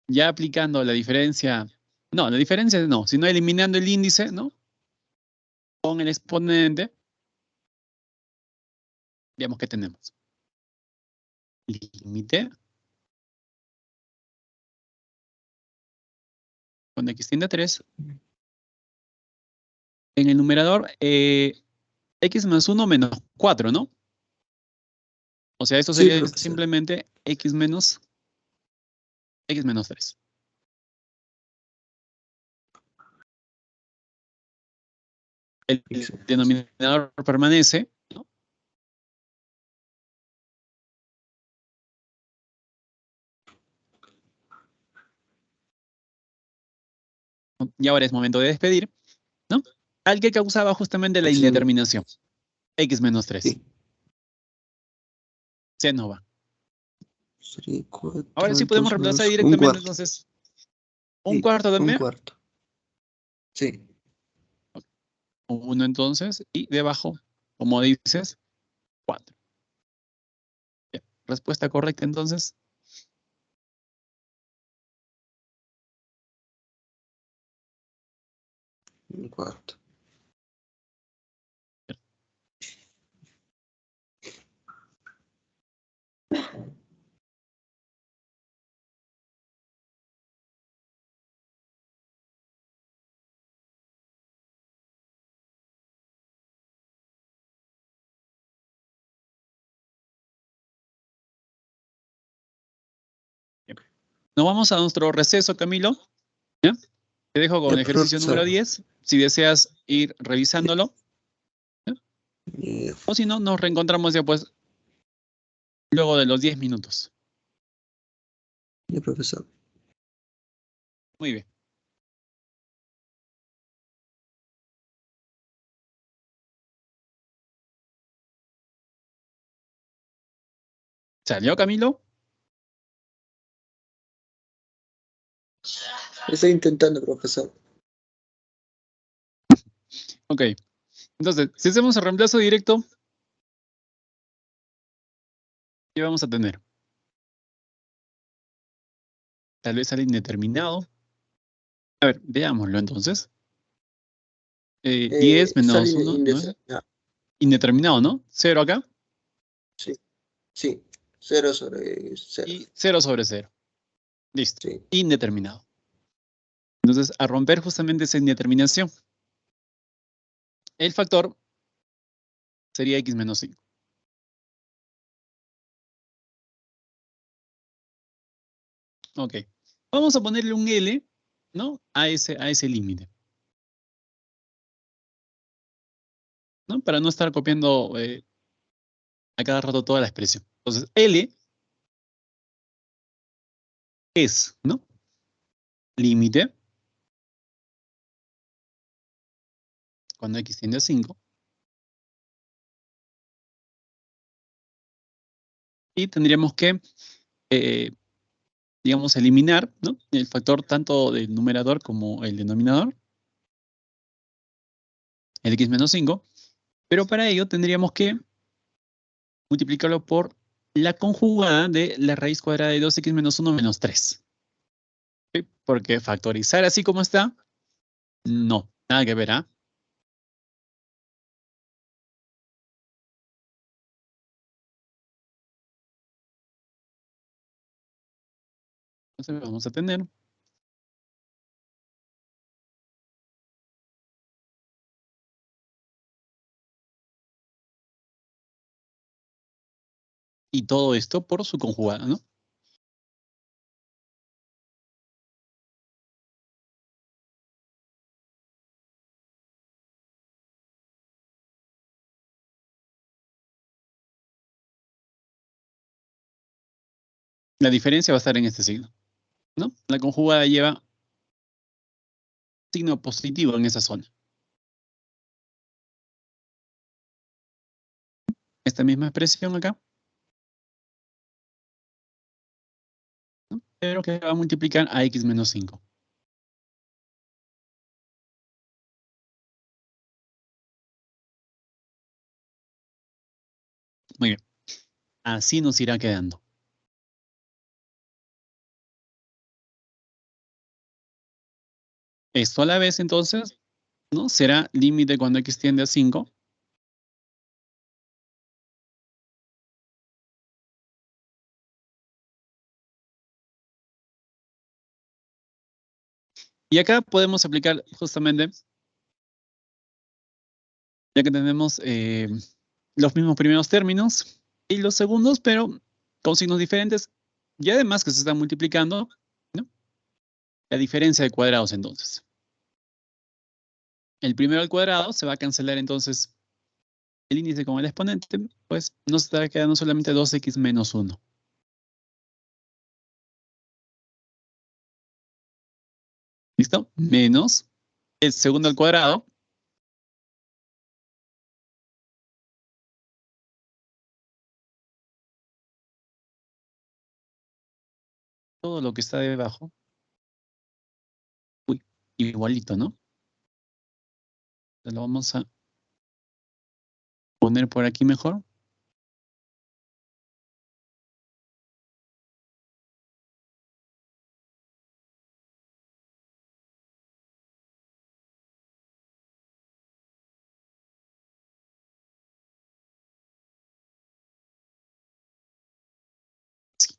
Ya aplicando la diferencia. No, la diferencia no, sino eliminando el índice, ¿no? Con el exponente. Veamos qué tenemos. Límite. Cuando x tiende a 3. En el numerador, x más 1 menos 4, ¿no? O sea, esto Sí, sería profesor. simplemente x menos 3. El X menos. denominador permanece, ¿no? Y ahora es momento de despedir, ¿no? Al que causaba justamente la Sí. indeterminación. X menos 3. Sí. Se nos va. Sería Ahora 4, sí podemos 2 reemplazar menos un directamente, cuarto. entonces, un Sí, cuarto un también. cuarto. Sí. 1 entonces, y debajo, como dices, 4. Bien. Respuesta correcta entonces. Un cuarto. Bien. Nos vamos a nuestro receso, Camilo. ¿Ya? Te dejo con Ya, el ejercicio número profesor. 10. Si deseas ir revisándolo, ¿ya? Eh, O si no, nos reencontramos ya pues luego de los 10 minutos. ya, profesor. Muy bien. ¿Salió, Camilo? Estoy intentando, profesor. Ok. Entonces, si hacemos el reemplazo directo, ¿qué vamos a tener? Tal vez sale indeterminado. A ver, veámoslo entonces. 10 Sale menos 1, 9. indeterminado. Indeterminado, ¿no? 0 acá Sí, sí. 0/0. y 0 sobre 0. Listo. Sí. Indeterminado. Entonces, a romper justamente esa indeterminación, el factor sería x menos 5. Ok. Vamos a ponerle un L, ¿no? A ese límite, ¿no? Para no estar copiando a cada rato toda la expresión. Entonces, L es, ¿no? Límite, cuando x tiende a 5. Y tendríamos que, eh, digamos, eliminar, ¿no? El factor tanto del numerador como el denominador, el x menos 5. Pero para ello tendríamos que multiplicarlo por la conjugada de la raíz cuadrada de 2x menos 1 menos 3. ¿Sí? Porque factorizar así como está, no, nada que ver, ¿ah? Entonces vamos a tener y todo esto por su conjugada, ¿no? La diferencia va a estar en este signo, ¿no? La conjugada lleva signo positivo en esa zona. Esta misma expresión acá, ¿no? Pero que va a multiplicar a x menos 5. Muy bien. Así nos irá quedando. Esto a la vez, entonces, ¿no? Será límite cuando x tiende a 5. Y acá podemos aplicar justamente, ya que tenemos los mismos primeros términos y los segundos, pero con signos diferentes, y además que se están multiplicando, ¿no? La diferencia de cuadrados entonces. El primero al cuadrado se va a cancelar entonces el índice con el exponente, pues nos estará quedando solamente 2x menos 1. ¿Listo? Menos el segundo al cuadrado. Todo lo que está debajo. Uy, igualito, ¿no? Lo vamos a poner por aquí mejor. Sí,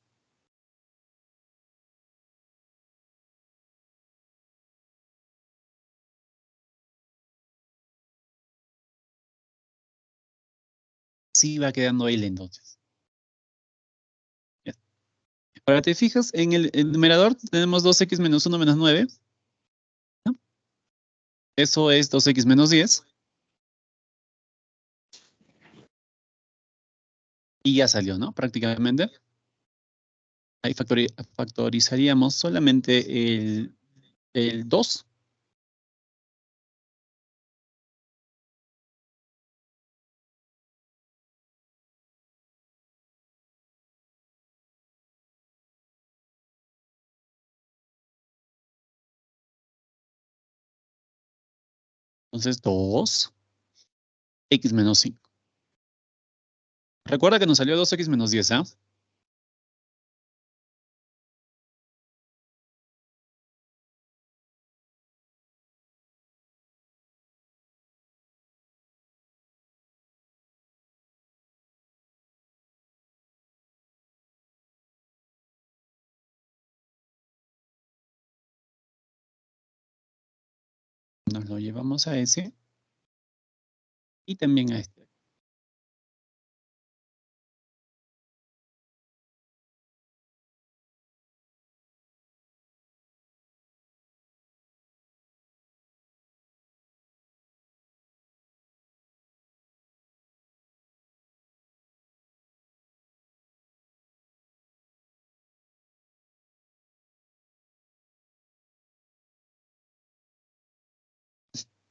sí va quedando L entonces. Ya. Ahora te fijas, en el numerador tenemos 2x menos 1 menos 9, ¿no? Eso es 2x menos 10. Y ya salió, ¿no? Prácticamente. Ahí factorizaríamos solamente el 2. Entonces 2x menos 5. Recuerda que nos salió 2x menos 10, ¿ah? Nos lo llevamos a ese y también a este.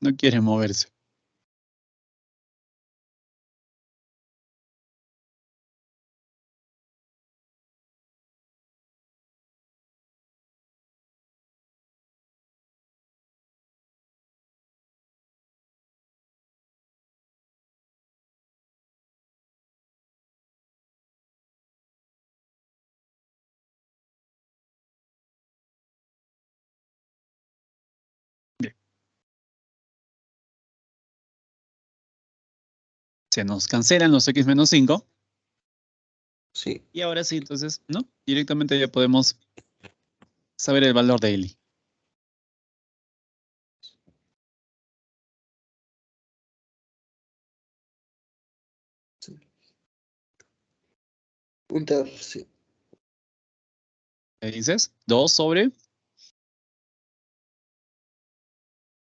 No quiere moverse. Bien. Se nos cancelan los x menos 5. Sí. Y ahora sí, entonces, ¿no? Directamente ya podemos saber el valor de Eli. Sí. Un tercio. ¿Qué dices? 2 sobre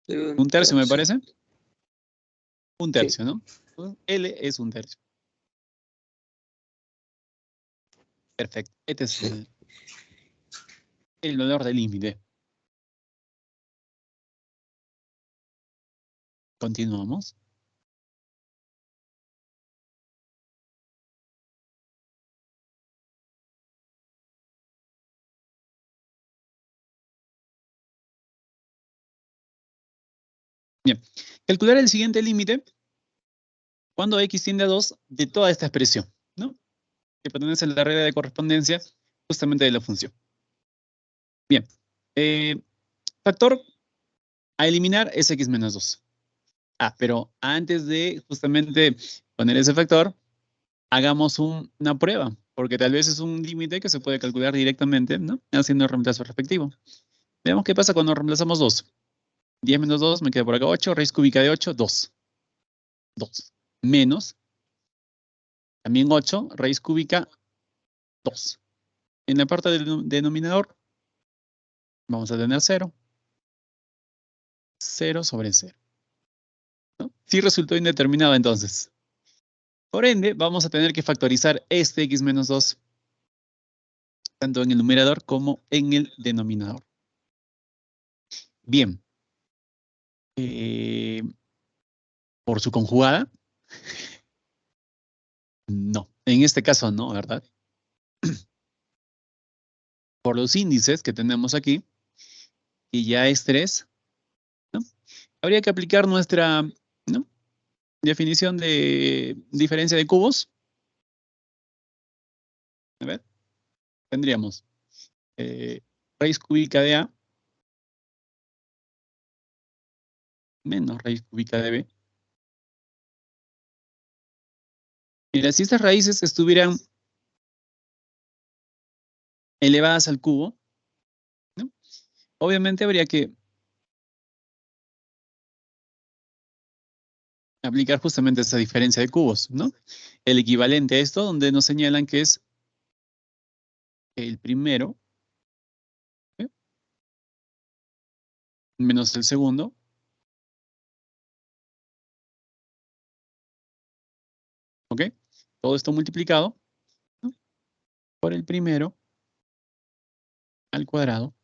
Sí, un un tercio, me tercio. parece. Un Sí. tercio, ¿no? L es un tercio. Perfecto. Este es el valor del límite. Continuamos. Bien. Calcular el siguiente límite cuando x tiende a 2 de toda esta expresión, ¿no? Que pertenece a la regla de correspondencia justamente de la función. Bien. Factor a eliminar es x menos 2. Ah, pero antes de justamente poner ese factor, hagamos una prueba, porque tal vez es un límite que se puede calcular directamente, ¿no? Haciendo el reemplazo respectivo. Veamos qué pasa cuando reemplazamos 2. 10 menos 2, me queda por acá 8, raíz cúbica de 8, 2. 2. Menos, también 8, raíz cúbica, 2. En la parte del denominador, vamos a tener 0. 0 sobre 0. ¿No? Sí resultó indeterminado entonces. Por ende, vamos a tener que factorizar este x menos 2, tanto en el numerador como en el denominador. Bien. ¿Por su conjugada? No. En este caso no, ¿verdad? Por los índices que tenemos aquí, y ya es 3, ¿no? Habría que aplicar nuestra, ¿no?, definición de diferencia de cubos. A ver, tendríamos raíz cúbica de A menos raíz cúbica de B. Mira, si estas raíces estuvieran elevadas al cubo, ¿no?, obviamente habría que aplicar justamente esa diferencia de cubos, ¿no? El equivalente a esto, donde nos señalan que es el primero, ¿eh?, menos el segundo, ¿ok? Todo esto multiplicado, ¿no?, por el primero al cuadrado.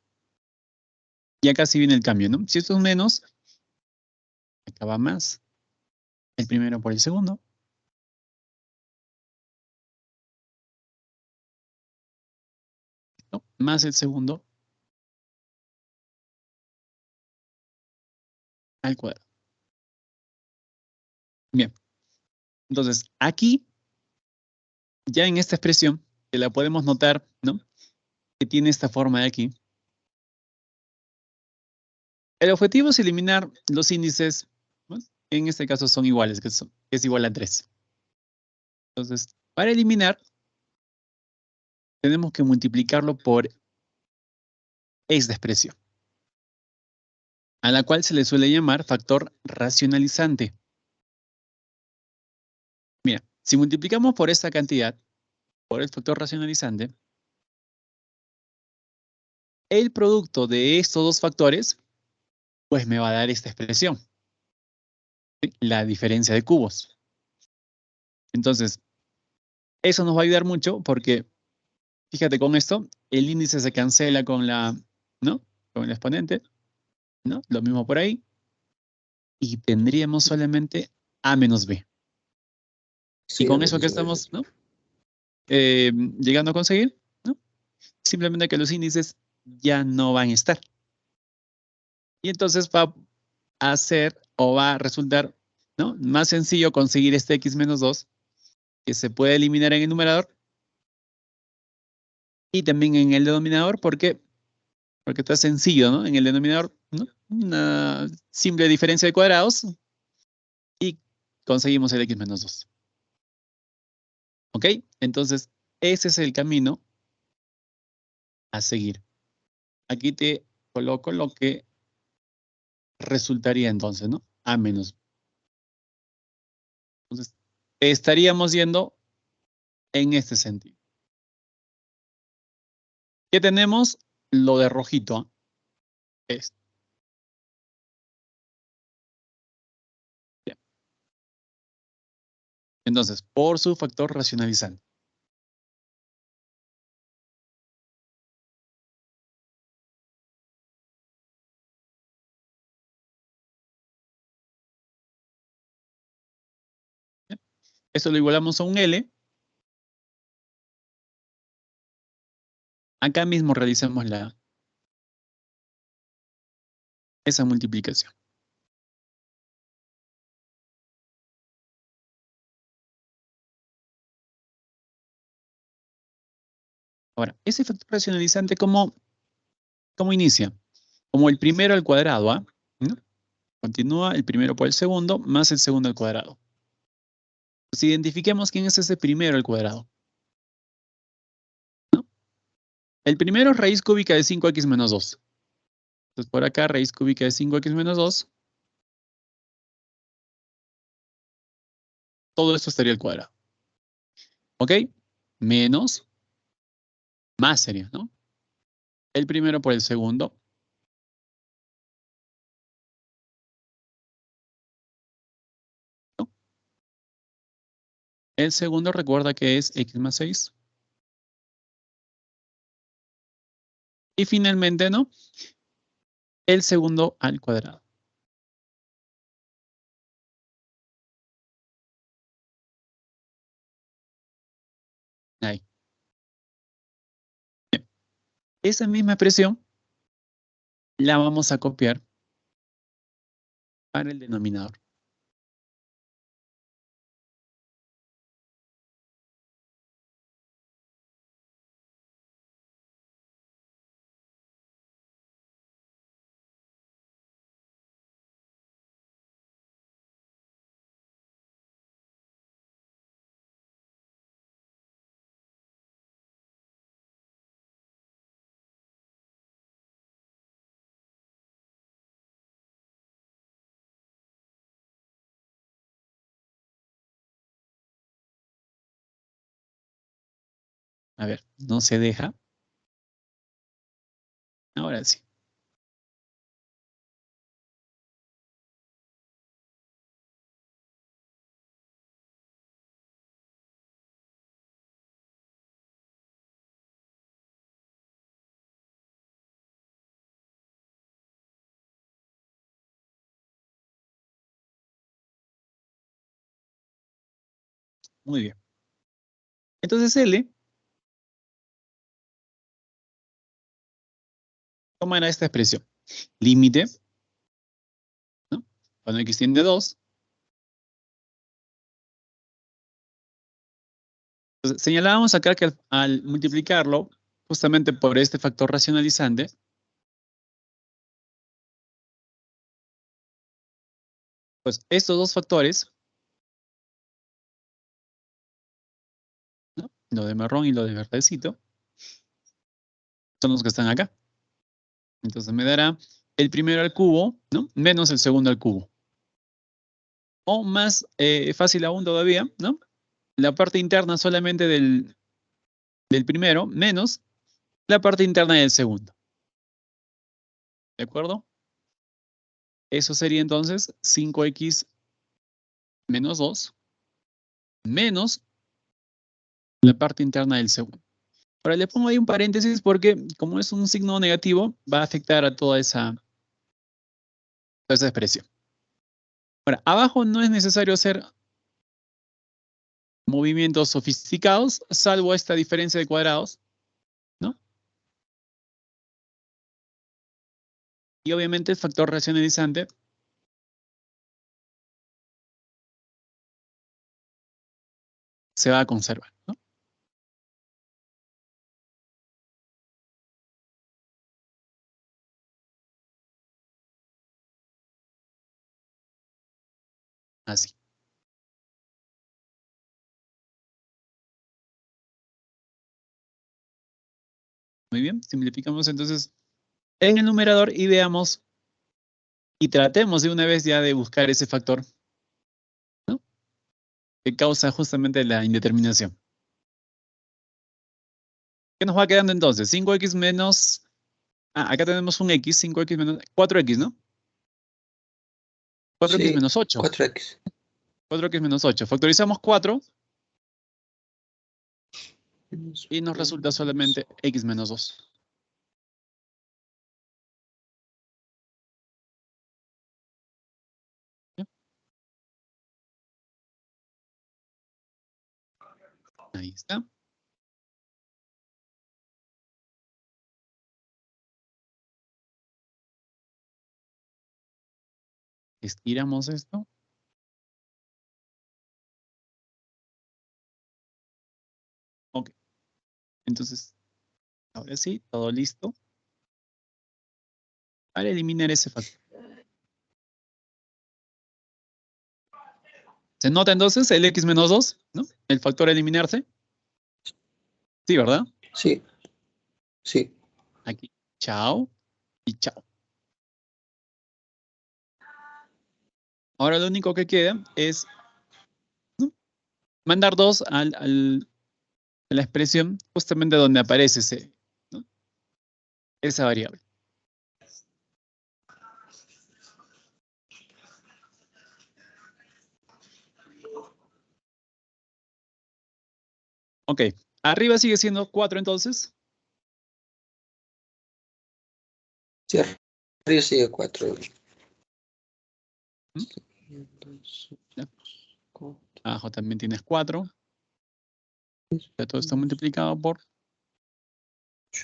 Y acá sí viene el cambio, ¿no? Si esto es menos, acá va más el primero por el segundo. ¿No? Más el segundo al cuadrado. Bien. Entonces, aquí, ya en esta expresión, que la podemos notar, ¿no? Que tiene esta forma de aquí. El objetivo es eliminar los índices, ¿no? En este caso son iguales, que es igual a 3. Entonces, para eliminar, tenemos que multiplicarlo por esta expresión, a la cual se le suele llamar factor racionalizante. Mira, si multiplicamos por esta cantidad, por el factor racionalizante, el producto de estos dos factores, pues me va a dar esta expresión, ¿sí? La diferencia de cubos. Entonces, eso nos va a ayudar mucho porque, fíjate con esto, el índice se cancela con ¿no? Con el exponente, ¿no? Lo mismo por ahí. Y tendríamos solamente A menos B. Y Sí, a con eso que menos estamos, ¿no? Llegando a conseguir, ¿no? Simplemente que los índices ya no van a estar. Y entonces va a ser o va a resultar, ¿no? Más sencillo conseguir este x menos 2, que se puede eliminar en el numerador y también en el denominador, porque está sencillo, ¿no? En el denominador, ¿no? Una simple diferencia de cuadrados y conseguimos el x menos 2. ¿Ok? Entonces, ese es el camino a seguir. Aquí te coloco lo que resultaría entonces, ¿no? A menos. Entonces, estaríamos yendo en este sentido. ¿Qué tenemos? Lo de rojito. Esto. Bien. Entonces, por su factor racionalizante. Bien. Esto lo igualamos a un L. Acá mismo realizamos esa multiplicación. Ahora, ese factor racionalizante, ¿cómo inicia? Como el primero al cuadrado, ¿ah? ¿No? Continúa el primero por el segundo, más el segundo al cuadrado. Pues identifiquemos quién es ese primero al cuadrado, ¿no? El primero es raíz cúbica de 5x menos 2. Entonces, por acá, raíz cúbica de 5x menos 2. Todo esto estaría al cuadrado. ¿Ok? Menos, más sería, ¿no? El primero por el segundo. ¿No? El segundo recuerda que es x más 6. Y finalmente, ¿no? El segundo al cuadrado. Ahí. Bien. Esa misma expresión la vamos a copiar para el denominador. A ver, no se deja. Ahora sí. Muy bien. Entonces L tomará esta expresión. Límite, ¿no? Cuando x tiende a 2, Entonces, señalábamos acá que al multiplicarlo justamente por este factor racionalizante, pues estos dos factores, ¿no? Lo de marrón y lo de verdecito, son los que están acá. Entonces me dará el primero al cubo, ¿no? Menos el segundo al cubo. O más fácil aún todavía, ¿no? La parte interna solamente del primero menos la parte interna del segundo. ¿De acuerdo? Eso sería entonces 5x menos 2 menos la parte interna del segundo. Ahora le pongo ahí un paréntesis porque como es un signo negativo, va a afectar a toda esa expresión. Ahora, abajo no es necesario hacer movimientos sofisticados, salvo esta diferencia de cuadrados, ¿no? Y obviamente el factor racionalizante se va a conservar, ¿no? Así. Muy bien, simplificamos entonces en el numerador y veamos y tratemos de una vez ya de buscar ese factor, ¿no? Que causa justamente la indeterminación. ¿Qué nos va quedando entonces? 5x menos... Ah, acá tenemos un x, 5x menos... 4x, ¿no? 4x Sí, menos 8. 4x. 4x menos 8. Factorizamos 4 Menos y nos resulta solamente x menos 2. ¿Ya? Ahí está. Estiramos esto. Ok. Entonces, ahora sí, todo listo para eliminar ese factor. ¿Se nota entonces el x menos 2, ¿no? El factor a eliminarse. Sí, ¿verdad? Sí, sí. Aquí. Chao y chao. Ahora lo único que queda es, ¿no?, mandar 2 a la expresión justamente donde aparece ese, ¿no?, esa variable. Ok. Arriba sigue siendo 4 entonces. Sí, arriba sigue 4. ¿Mm? Ya. Abajo también tienes 4. Ya todo está multiplicado por...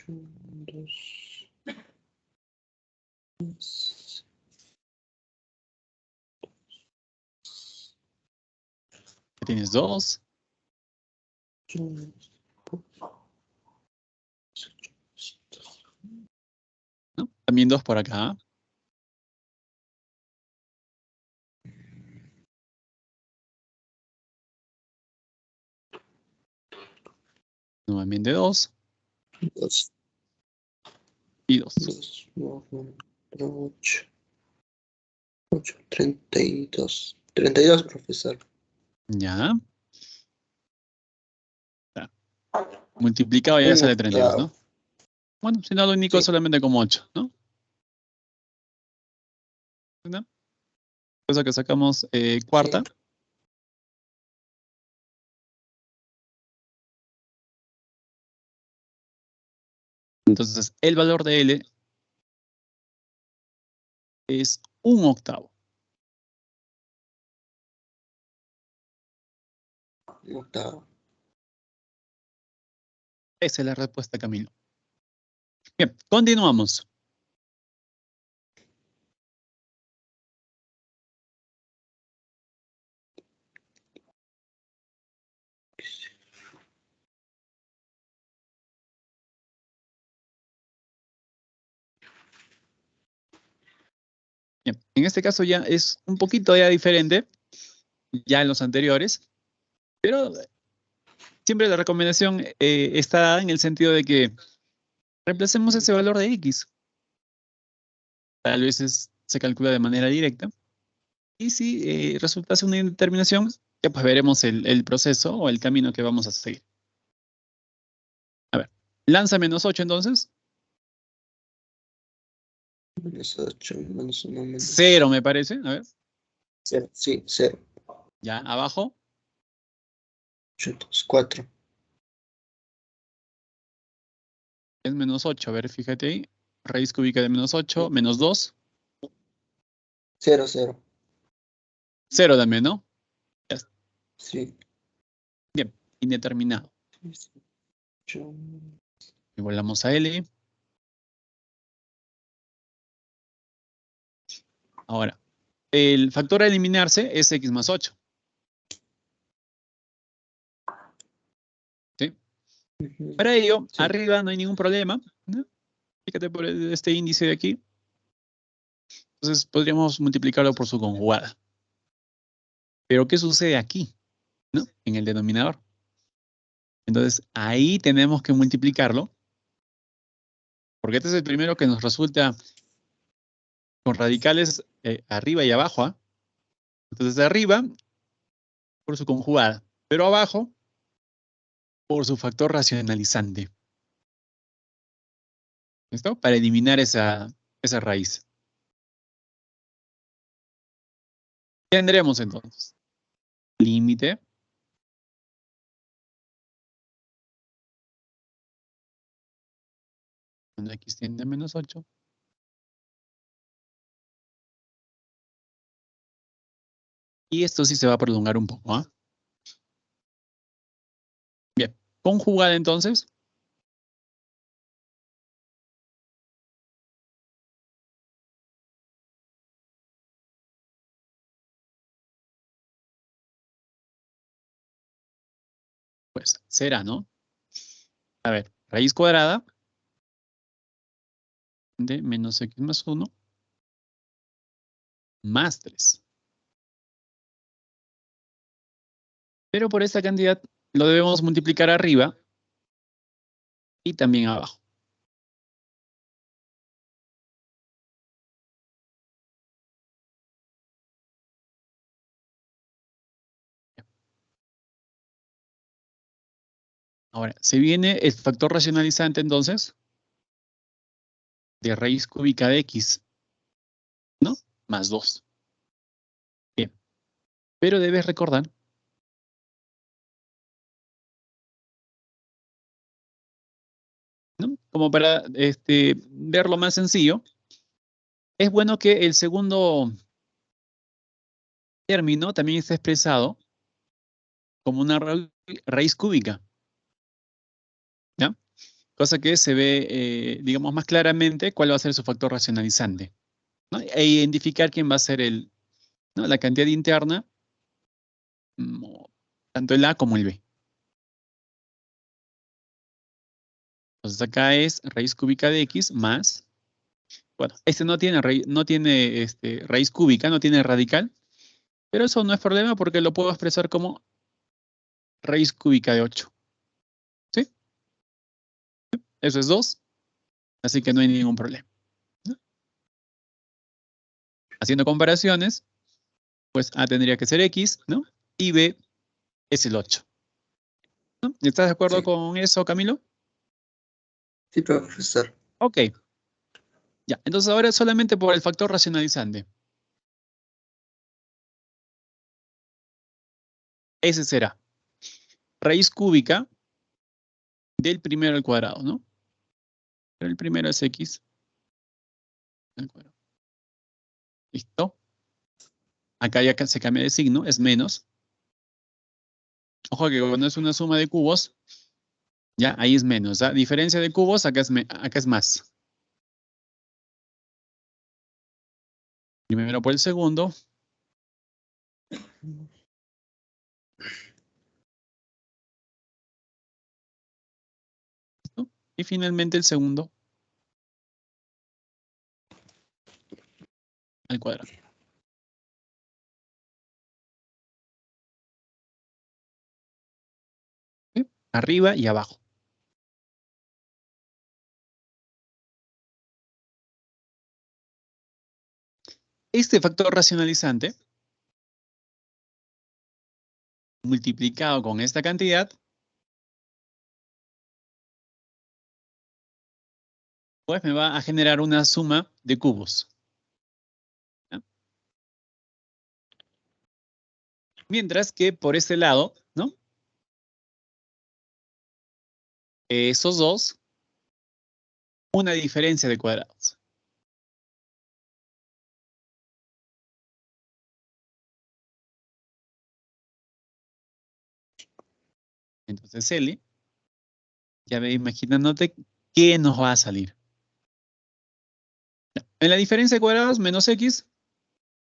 2. Ya tienes 2. ¿No? También 2 por acá. Nuevamente 2 y 2. 8. 32. 32, profesor. Ya. Ya. Multiplicado ya Un sale 32, octavo. ¿no? Bueno, si no lo único Sí, solamente como 8, ¿no? ¿No? Eso que sacamos cuarta. sí. Entonces, el valor de L es 1/8. Un octavo. Esa es la respuesta, Camilo. Bien, continuamos. Bien, en este caso ya es un poquito ya diferente, ya en los anteriores, pero siempre la recomendación está dada en el sentido de que reemplacemos ese valor de x. Tal vez se calcula de manera directa. Y si resultase una indeterminación, ya pues veremos el proceso o el camino que vamos a seguir. A ver, lanza -8 entonces. -8, -1, Cero me parece. A ver, 0. Sí, 0. ya, abajo. 8, 4. Es -8. A ver, fíjate ahí. Raíz cúbica de -8, -2. 0, 0. Cero también, ¿no? Ya está. Sí. Bien, indeterminado. 8. Igualamos a L. Ahora, el factor a eliminarse es x más 8. ¿Sí? Para ello, Sí. arriba no hay ningún problema, ¿no? Fíjate por este índice de aquí. Entonces podríamos multiplicarlo por su conjugada. Pero ¿qué sucede aquí? ¿No? En el denominador. Entonces ahí tenemos que multiplicarlo, porque este es el primero que nos resulta con radicales arriba y abajo. ¿Ah? Entonces de arriba por su conjugada, pero abajo por su factor racionalizante. ¿Listo? Para eliminar esa raíz. ¿Qué tendremos entonces? Límite. Cuando x tiende a -8. Y esto sí se va a prolongar un poco. ¿Ah? Bien. Conjugada entonces. Pues será, ¿no? A ver, raíz cuadrada de -x más 1 más 3. Pero por esta cantidad lo debemos multiplicar arriba y también abajo. Ahora, se viene el factor racionalizante entonces de raíz cúbica de x, ¿no? Más 2. Bien, pero debes recordar, ¿no? Como para verlo más sencillo, es bueno que el segundo término también esté expresado como una raíz cúbica, ¿ya? Cosa que se ve, digamos, más claramente cuál va a ser su factor racionalizante, ¿no? E identificar quién va a ser ¿no? La cantidad interna, tanto el A como el B. Entonces acá es raíz cúbica de x más, bueno, este no tiene, raíz cúbica, no tiene radical, pero eso no es problema porque lo puedo expresar como raíz cúbica de 8. ¿Sí? Eso es 2, así que no hay ningún problema, ¿no? Haciendo comparaciones, pues A tendría que ser x, ¿no? Y B es el 8. ¿No? ¿Estás de acuerdo Sí. con eso, Camilo? Sí, profesor. Ok. Ya, entonces ahora solamente por el factor racionalizante. Ese será raíz cúbica del primero al cuadrado, ¿no? Pero el primero es x al cuadrado. ¿Listo? Acá ya se cambia de signo, es menos. Ojo que cuando es una suma de cubos, ya ahí es menos. ¿Ya? Diferencia de cubos, acá es más. Primero por el segundo. ¿No? Y finalmente el segundo al cuadrado. ¿Sí? Arriba y abajo. Este factor racionalizante, multiplicado con esta cantidad, pues me va a generar una suma de cubos. ¿Ya? Mientras que por este lado, ¿no? Esos dos, una diferencia de cuadrados. Entonces, L, ya ve imaginándote qué nos va a salir. En la diferencia de cuadrados, menos X,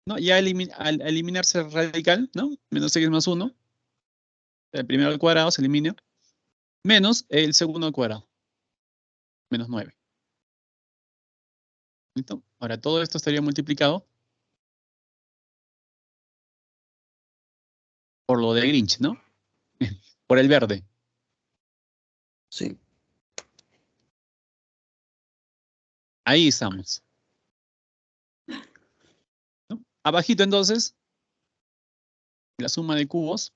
¿no? Ya al eliminarse el radical, ¿no? Menos X más 1. El primero al cuadrado se elimina. Menos el segundo al cuadrado. Menos 9. ¿Listo? Ahora, todo esto estaría multiplicado por lo de Grinch, ¿no? Por el verde. Sí. Ahí estamos. ¿No? Abajito, entonces, la suma de cubos.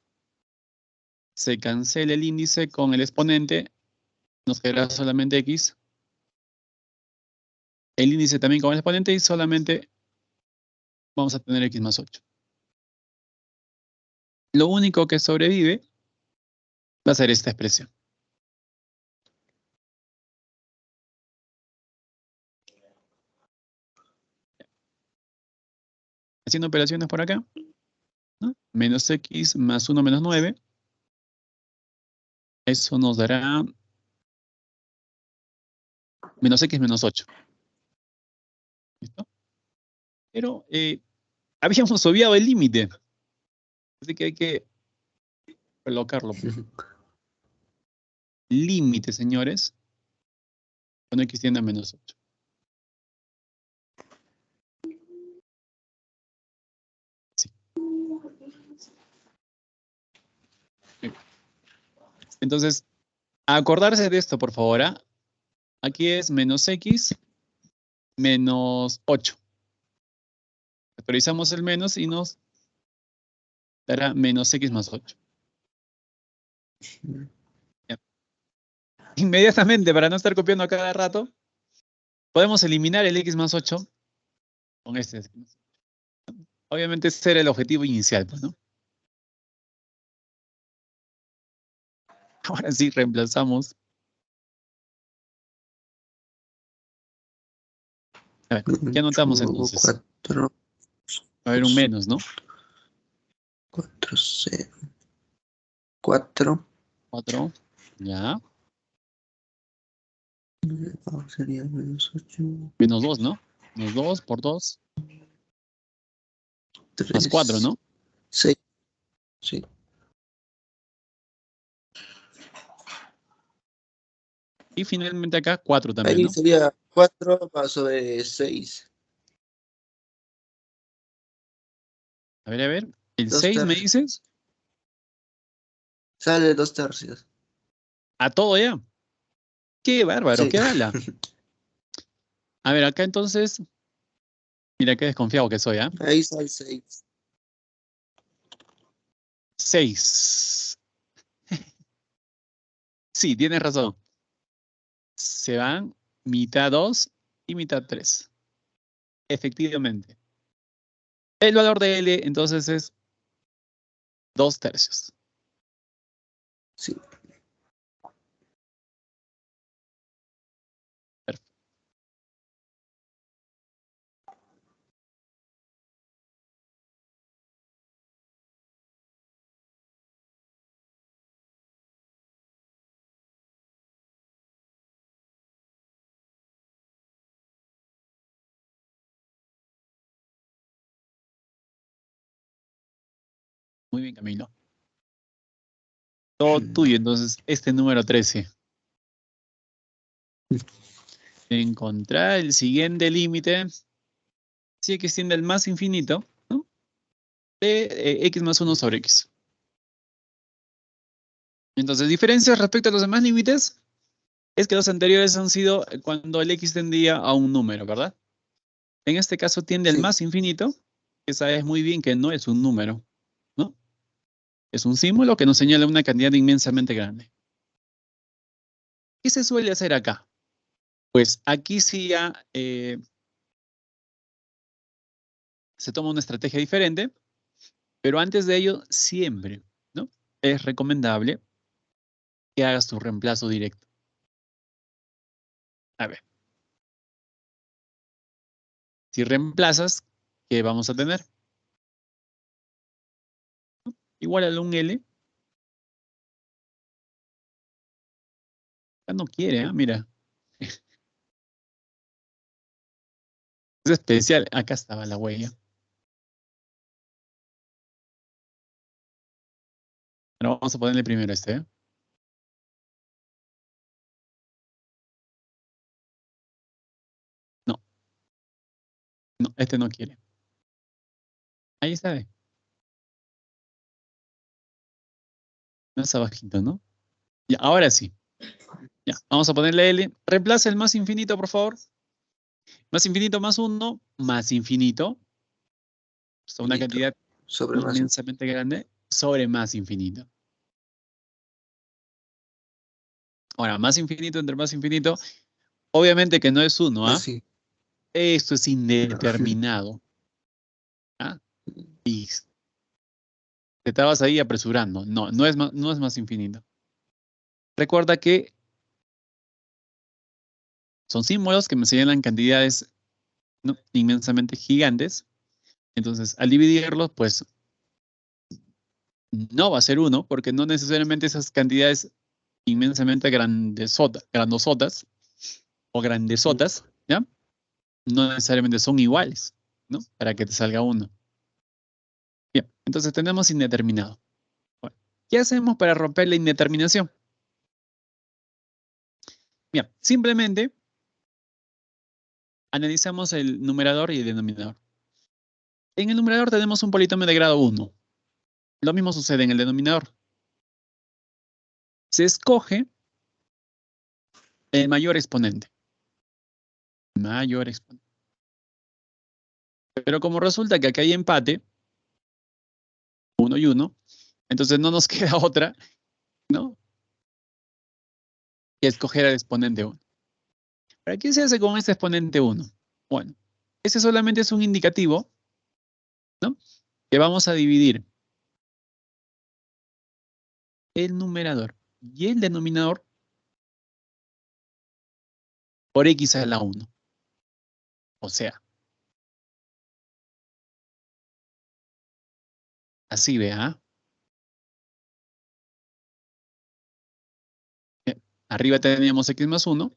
Se cancela el índice con el exponente. Nos quedará solamente X. El índice también con el exponente y solamente vamos a tener X más 8. Lo único que sobrevive va a ser esta expresión. Haciendo operaciones por acá, ¿no? Menos X más 1 menos 9. Eso nos dará menos X menos 8. ¿Listo? Pero habíamos obviado el límite. Así que hay que colocarlo. Límite, señores. Cuando X tiende a menos 8. Sí. Entonces, a acordarse de esto, por favor. ¿Ah? Aquí es menos X menos 8. Factorizamos el menos y nos dará menos X más 8. Ya. Inmediatamente, para no estar copiando a cada rato, podemos eliminar el X más 8 con este. Obviamente ese era el objetivo inicial, pues, ¿no? Ahora sí, reemplazamos. A ver, ¿qué anotamos entonces? 4, Va a haber un menos, ¿no? 4, 0. 4. 4, ya. Sería menos 8. Menos 2, ¿no? Menos 2 por 2. 3. Más 4, ¿no? 6. Sí. Y finalmente acá 4 también, Ahí ¿no? sería 4 más sobre 6. A ver. ¿El 2 6 me tercios. dices? Sale 2 tercios. ¿A todo ya? ¡Qué bárbaro! Sí. ¡Qué bala! A ver, acá entonces... Mira qué desconfiado que soy, ¿ah? Ahí sale 6. 6. Sí, tienes razón. Se van mitad 2 y mitad 3. Efectivamente. El valor de L entonces es 2 tercios. Sí. Perfecto. Muy bien, Camilo. Todo tuyo, entonces, este número 13. Encontrar el siguiente límite si x tiende al más infinito, ¿no? De x más 1 sobre x. Entonces, diferencias respecto a los demás límites es que los anteriores han sido cuando el x tendía a un número, ¿verdad? En este caso tiende al Sí. más infinito, que sabes muy bien que no es un número, ¿no? Es un símbolo que nos señala una cantidad inmensamente grande. ¿Qué se suele hacer acá? Pues aquí sí ya se toma una estrategia diferente, pero antes de ello siempre, ¿no? Es recomendable que hagas tu reemplazo directo. A ver, si reemplazas, ¿qué vamos a tener? Igual a un L. Ya no quiere, ¿ah? Mira. Es especial. Acá estaba la huella. Pero vamos a ponerle primero este, ¿eh? No, no, este no quiere. Ahí está, ¿eh? Más abajito, ¿no? Ya, ahora sí. Ya, vamos a ponerle L. Reemplaza el más infinito, por favor. Más infinito más 1, más infinito. O sea, una Infinito. cantidad Sobre más infinito. inmensamente grande sobre más infinito. Ahora, más infinito entre más infinito, obviamente que no es 1, ¿ah? Así. Esto es indeterminado. ¿Ah? Y te estabas ahí apresurando. No, no es más infinito. Recuerda que son símbolos que me señalan cantidades, ¿no? Inmensamente gigantes. Entonces, al dividirlos, pues no va a ser 1, porque no necesariamente esas cantidades inmensamente grandosotas o grandesotas, ¿ya? No necesariamente son iguales, ¿no? Para que te salga 1. Bien, entonces tenemos indeterminado. Bueno, ¿qué hacemos para romper la indeterminación? Bien, simplemente analizamos el numerador y el denominador. En el numerador tenemos un polinomio de grado 1. Lo mismo sucede en el denominador. Se escoge el mayor exponente. Mayor exponente. Pero como resulta que aquí hay empate, 1 y 1, entonces no nos queda otra, ¿no? Que escoger al exponente 1. ¿Para qué se hace con este exponente 1? Bueno, ese solamente es un indicativo, ¿no? Que vamos a dividir el numerador y el denominador por x a la 1. O sea, así vea. Arriba teníamos x más 1.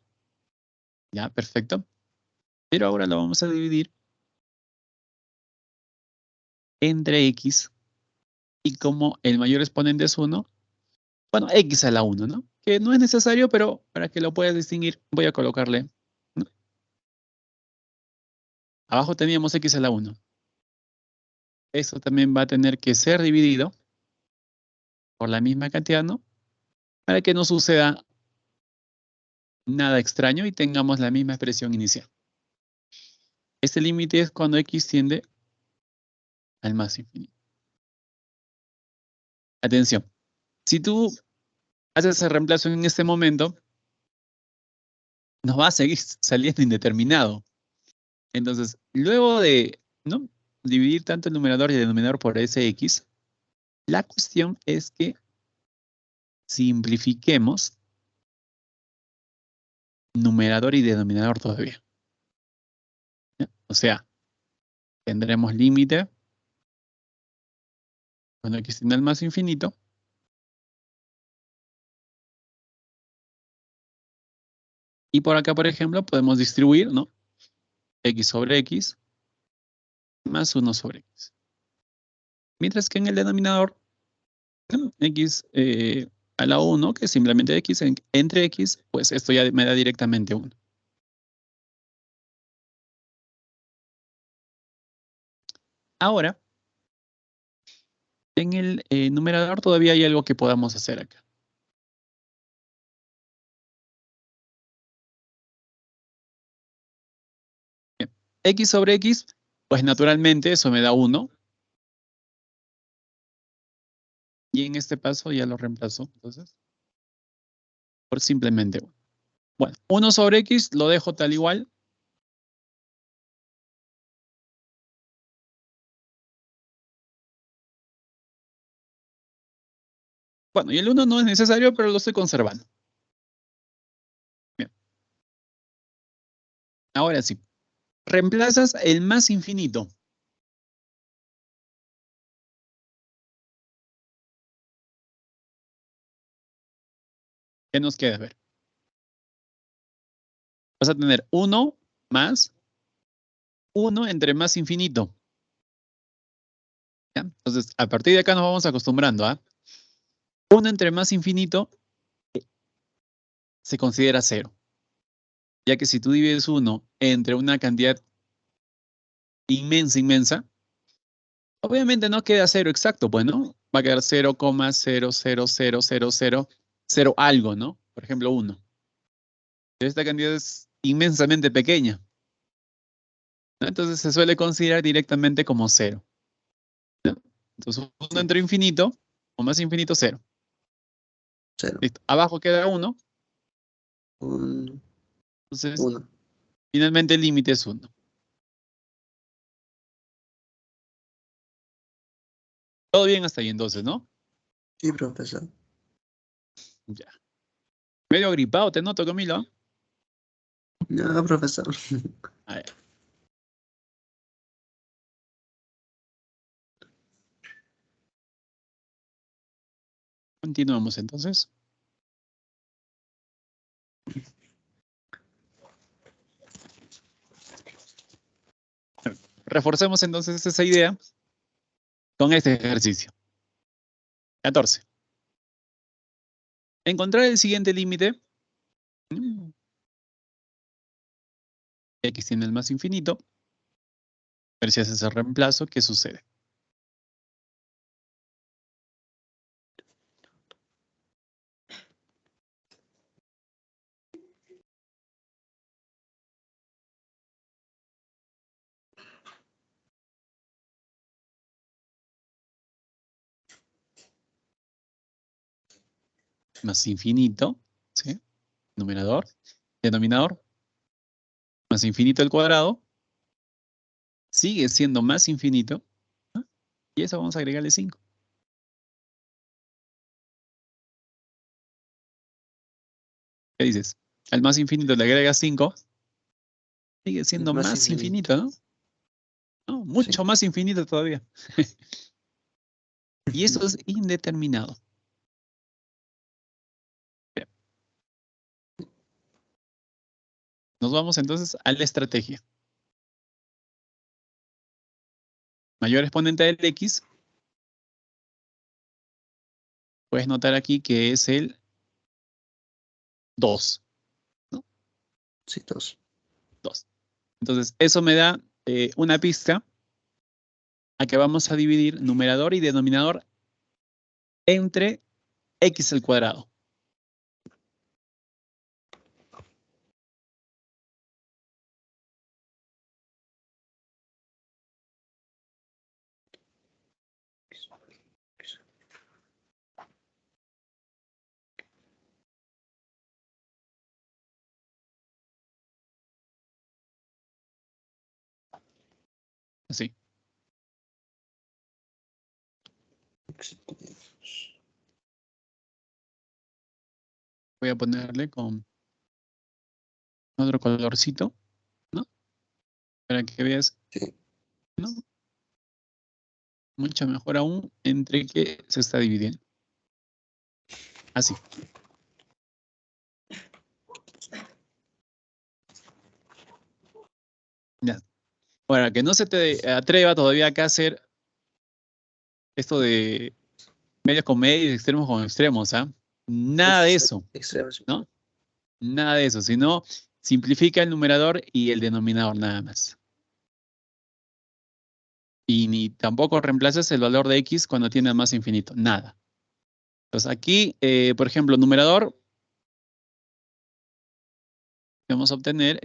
Ya, perfecto. Pero ahora lo vamos a dividir entre x. Y como el mayor exponente es 1, bueno, x a la 1, ¿no? Que no es necesario, pero para que lo puedas distinguir, voy a colocarle, ¿no? Abajo teníamos x a la 1. Eso también va a tener que ser dividido por la misma cantidad, ¿no? Para que no suceda nada extraño y tengamos la misma expresión inicial. Este límite es cuando x tiende al más infinito. Atención, si tú haces el reemplazo en este momento, nos va a seguir saliendo indeterminado. Entonces, luego de, ¿no?, dividir tanto el numerador y el denominador por ese x, la cuestión es que simplifiquemos numerador y denominador todavía. ¿Ya? O sea, tendremos límite cuando x tiende al más infinito. Y por acá, por ejemplo, podemos distribuir, ¿no?, x sobre x más 1 sobre x. Mientras que en el denominador, ¿no?, x a la 1, que es simplemente x entre x, pues esto ya me da directamente 1. Ahora, en el numerador todavía hay algo que podamos hacer acá. Bien. X sobre X, pues naturalmente eso me da 1. Y en este paso ya lo reemplazo, entonces, por simplemente 1. Bueno, 1 sobre X lo dejo tal igual. Bueno, y el 1 no es necesario, pero lo estoy conservando. Bien. Ahora sí. Reemplazas el más infinito. ¿Qué nos queda? A ver. Vas a tener 1 más 1 entre más infinito. ¿Ya? Entonces, a partir de acá nos vamos acostumbrando a 1 entre más infinito se considera 0. Ya que si tú divides 1 entre una cantidad inmensa, obviamente no queda 0 exacto, pues, ¿no? Va a quedar 0,0000000 algo, ¿no? Por ejemplo, 1. Esta cantidad es inmensamente pequeña, ¿no? Entonces se suele considerar directamente como 0. ¿No? Entonces 1 entre infinito o más infinito, 0. 0. Listo. Abajo queda 1. 1. Entonces, finalmente el límite es 1. Todo bien hasta ahí entonces, ¿no? Sí, profesor. Ya. Medio agripado, te noto, Camilo. No, profesor. A ver. Continuamos entonces. Reforcemos entonces esa idea con este ejercicio. 14. Encontrar el siguiente límite. X tiene el más infinito. A ver si haces el reemplazo, ¿qué sucede? Más infinito, ¿sí? Numerador, denominador, más infinito al cuadrado, sigue siendo más infinito, ¿no? Y eso vamos a agregarle 5. ¿Qué dices? Al más infinito le agregas 5, sigue siendo Más más infinito. infinito, ¿no? No, Sí. mucho más infinito todavía. Y eso es indeterminado. Bien. Nos vamos entonces a la estrategia. Mayor exponente del X. Puedes notar aquí que es el 2, ¿no? Sí, 2. 2. Entonces, eso me da una pista a que vamos a dividir numerador y denominador entre X al cuadrado. Así. Voy a ponerle con otro colorcito, ¿no? Para que veas, Sí. ¿no? Mucho mejor aún entre que se está dividiendo. Así. Ya. Ahora, que no se te atreva todavía acá a hacer esto de medios con medios, extremos con extremos, ¿ah? Nada de eso, Extremos. ¿no? Nada de eso, sino simplifica el numerador y el denominador nada más. Y ni tampoco reemplaces el valor de x cuando tiene más infinito. Nada. Entonces aquí, por ejemplo, numerador, vamos a obtener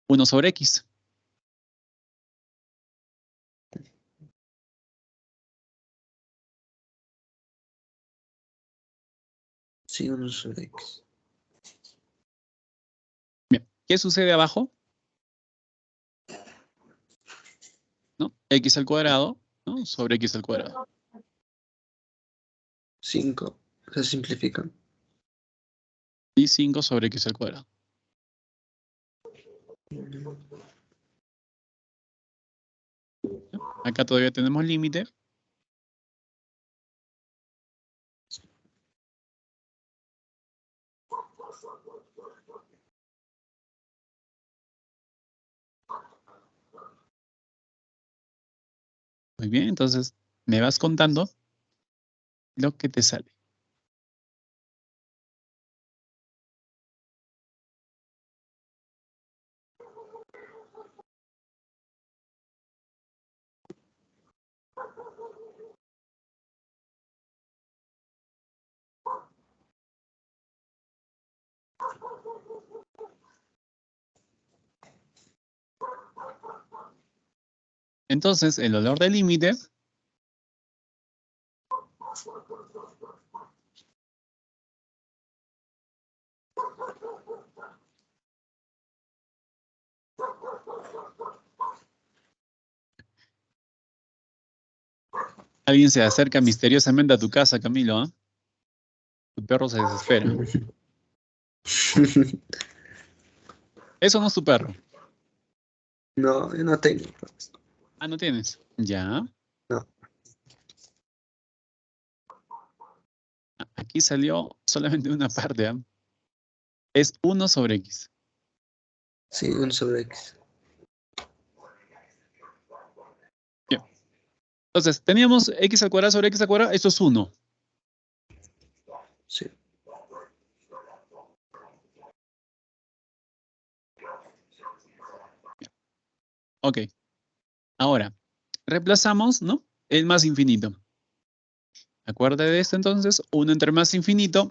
1 sobre x. Sí, 1 sobre X. Bien, ¿qué sucede abajo? ¿No? X al cuadrado, ¿no? Sobre x al cuadrado. 5. Se simplifican. Y 5 sobre x al cuadrado. Acá todavía tenemos límite. Muy bien, entonces me vas contando lo que te sale. Entonces, el valor del límite alguien se acerca misteriosamente a tu casa, Camilo, ¿ah? Tu perro se desespera. Eso no es tu perro. No, yo no tengo. Ah, ¿no tienes? Ya. No. Aquí salió solamente una parte, ¿ah? Es 1 sobre x. Sí, 1 sobre X. Bien. Entonces, teníamos x al cuadrado sobre x al cuadrado. Esto es 1. Sí. Ok. Ahora, reemplazamos, ¿no? El más infinito. Acuérdate de esto entonces. 1 entre más infinito.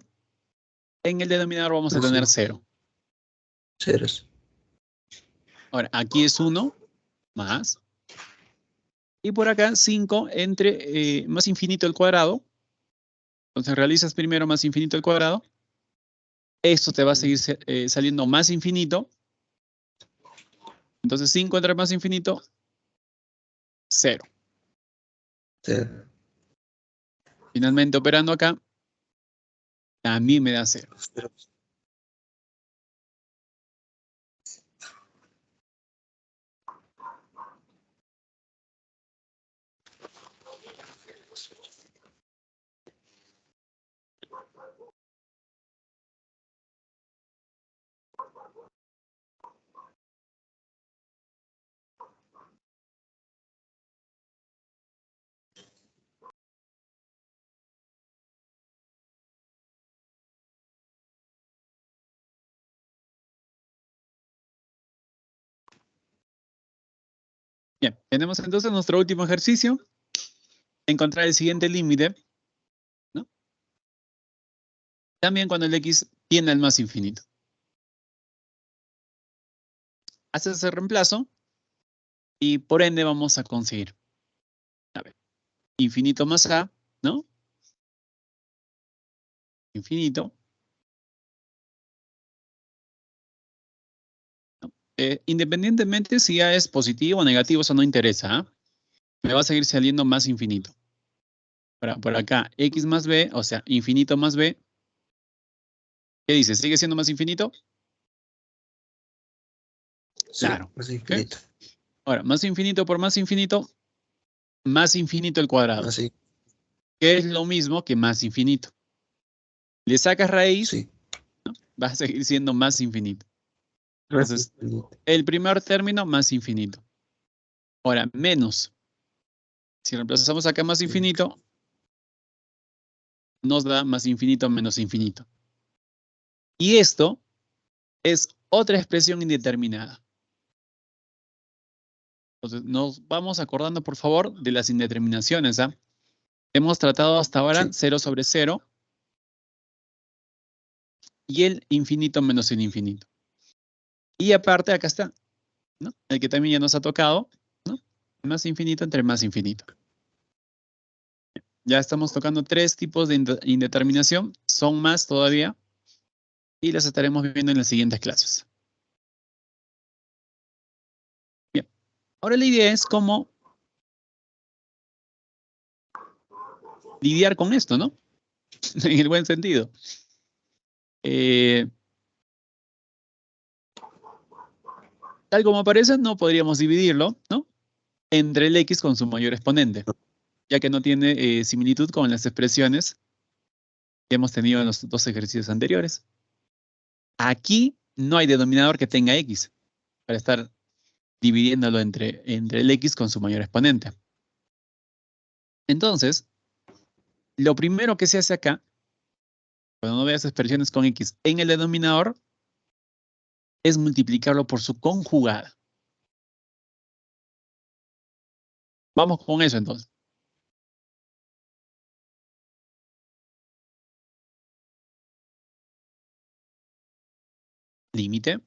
En el denominador vamos a Así. tener 0. Ceros. Ahora, aquí es 1 más. Y por acá 5 entre más infinito al cuadrado. Entonces realizas primero más infinito al cuadrado. Esto te va a seguir saliendo más infinito. Entonces 5 entre más infinito, 0. Cero. Finalmente operando acá, también me da 0. Cero. Bien, tenemos entonces nuestro último ejercicio. Encontrar el siguiente límite, ¿no? También cuando el x tiende al más infinito. Haces ese reemplazo y por ende vamos a conseguir, a ver, infinito más a, ¿no? Infinito. Independientemente si a es positivo o negativo, eso no interesa, ¿ah? Me va a seguir saliendo más infinito. Por acá, x más b, o sea, infinito más b. ¿Qué dice? ¿Sigue siendo más infinito? Sí, Claro. más ¿Ok? infinito. Ahora, más infinito por más infinito al cuadrado, Así. que es lo mismo que más infinito. Le sacas raíz, Sí. va a seguir siendo más infinito. Más Entonces, infinito. el primer término más infinito. Ahora, menos. Si reemplazamos acá más Sí. infinito, nos da más infinito menos infinito. Y esto es otra expresión indeterminada. Entonces, nos vamos acordando, por favor, de las indeterminaciones, ¿ah? Hemos tratado hasta ahora Sí. 0 sobre 0 y el infinito menos el infinito. Y aparte, acá está, ¿no? El que también ya nos ha tocado, ¿no? Más infinito entre más infinito. Ya estamos tocando 3 tipos de indeterminación, son más todavía, y las estaremos viendo en las siguientes clases. Bien, ahora la idea es cómo lidiar con esto, ¿no? En el buen sentido. Tal como aparece, no podríamos dividirlo, ¿no? Entre el x con su mayor exponente, ya que no tiene similitud con las expresiones que hemos tenido en los 2 ejercicios anteriores. Aquí no hay denominador que tenga x para estar dividiéndolo entre el x con su mayor exponente. Entonces, lo primero que se hace acá, cuando no veas expresiones con x en el denominador, es multiplicarlo por su conjugada. Vamos con eso entonces. Límite.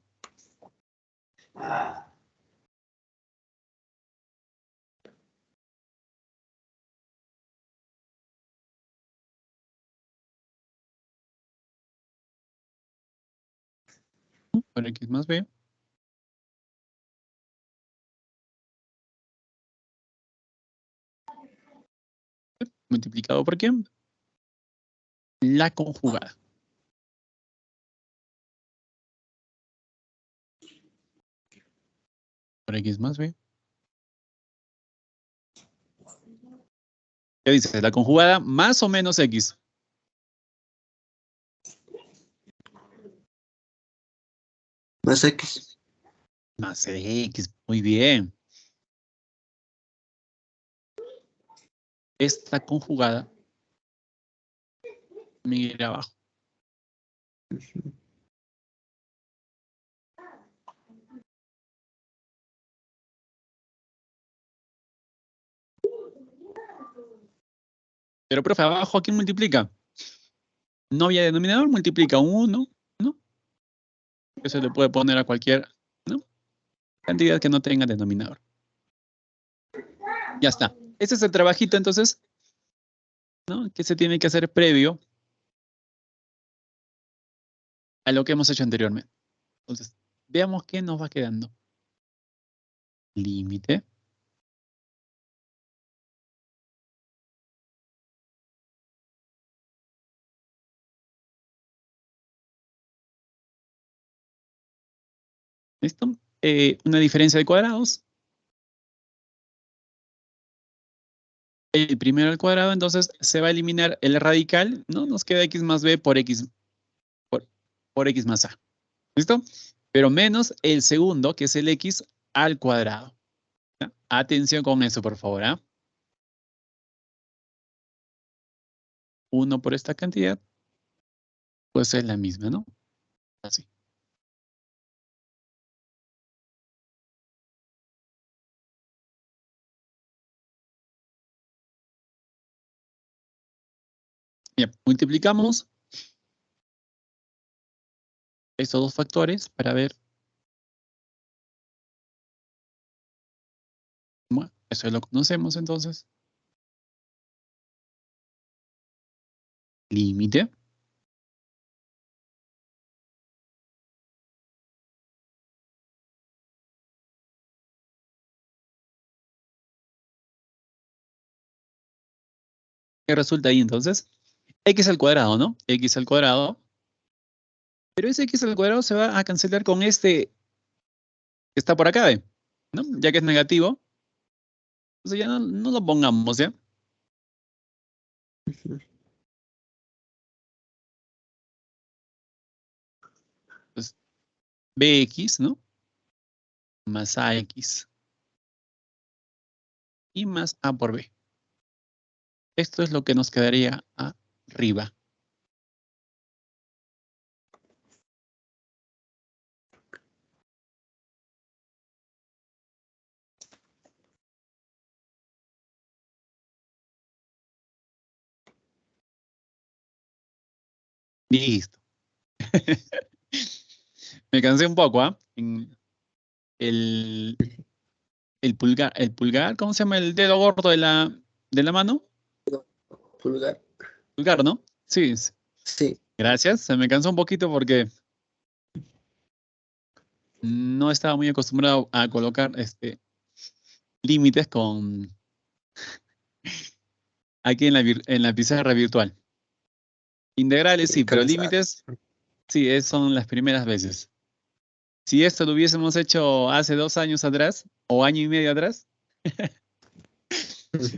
Por x más b. Multiplicado por quién? La conjugada. Por x más b. ¿Qué dice? La conjugada más o menos x. Más X. Más x. Muy bien. Esta conjugada mira abajo. Pero, profe, abajo, ¿a quién multiplica? No había denominador, multiplica 1, ¿no? Eso le puede poner a cualquier, ¿no? Cantidad que no tenga denominador. Ya está. Ese es el trabajito, entonces, ¿no? Que se tiene que hacer previo a lo que hemos hecho anteriormente. Entonces, veamos qué nos va quedando. Límite. ¿Listo? Una diferencia de cuadrados. El primero al cuadrado, entonces se va a eliminar el radical, ¿no? Nos queda x más b por x, por x más a. ¿Listo? Pero menos el segundo, que es el x al cuadrado. ¿Ya? Atención con eso, por favor. ¿Ah? 1 por esta cantidad, pues es la misma, ¿no? Así. Bien, multiplicamos estos dos factores para ver. Bueno, eso lo conocemos entonces. Límite. ¿Qué resulta ahí entonces? X al cuadrado, ¿no? X al cuadrado. Pero ese X al cuadrado se va a cancelar con este que está por acá, ¿ve? ¿No? Ya que es negativo. Entonces ya no lo pongamos, ¿ya? Pues bx, ¿no? Más ax. Y más a por b. Esto es lo que nos quedaría arriba. Listo. Me cansé un poco, ¿ah? El, el pulgar, ¿cómo se llama? El dedo gordo de la mano. Pulgar. Pulgar, ¿no? Sí, Sí. gracias. Se me cansó un poquito porque no estaba muy acostumbrado a colocar límites con aquí en la pizarra virtual. Integrales sí, pero Cansado. límites sí, son las primeras veces. Si esto lo hubiésemos hecho hace 2 años atrás o año y medio atrás,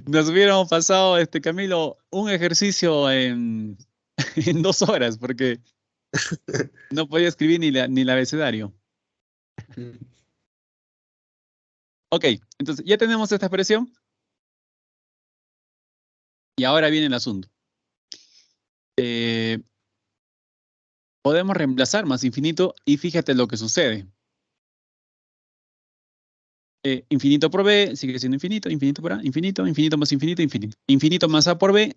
nos hubiéramos pasado, Camilo, un ejercicio en, en 2 horas, porque no podía escribir ni el abecedario. Ok, entonces ya tenemos esta expresión y ahora viene el asunto. Eh, Podemos reemplazar más infinito y fíjate lo que sucede. Infinito por b sigue siendo infinito, infinito por a, infinito, infinito más infinito, infinito. Infinito más a por b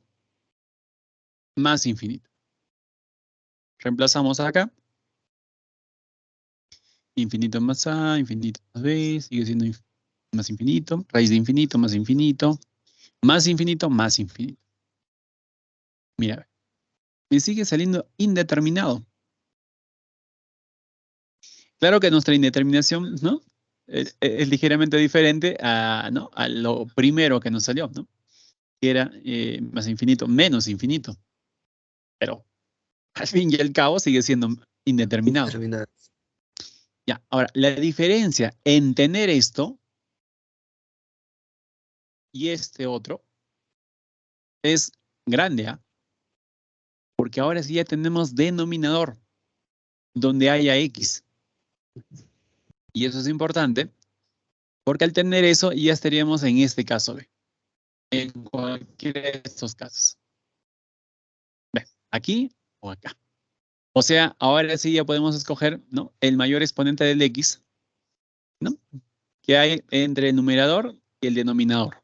más infinito. Reemplazamos acá. Infinito más a, infinito más b, sigue siendo más infinito. Raíz de infinito más infinito. Más infinito más infinito. Mira, me sigue saliendo indeterminado. Claro que nuestra indeterminación, ¿no? Es ligeramente diferente ¿no? A lo primero que nos salió, ¿no? Que era más infinito menos infinito. Pero al fin y al cabo sigue siendo indeterminado. Terminar. Ya, ahora, la diferencia en tener esto y este otro es grande, ¿ah? Porque ahora sí ya tenemos denominador donde haya X. Y eso es importante porque al tener eso ya estaríamos en este caso, ¿ve? En cualquiera de estos casos. ¿Ve? Aquí o acá. O sea, ahora sí ya podemos escoger, ¿no? El mayor exponente del X, ¿no? Que hay entre el numerador y el denominador.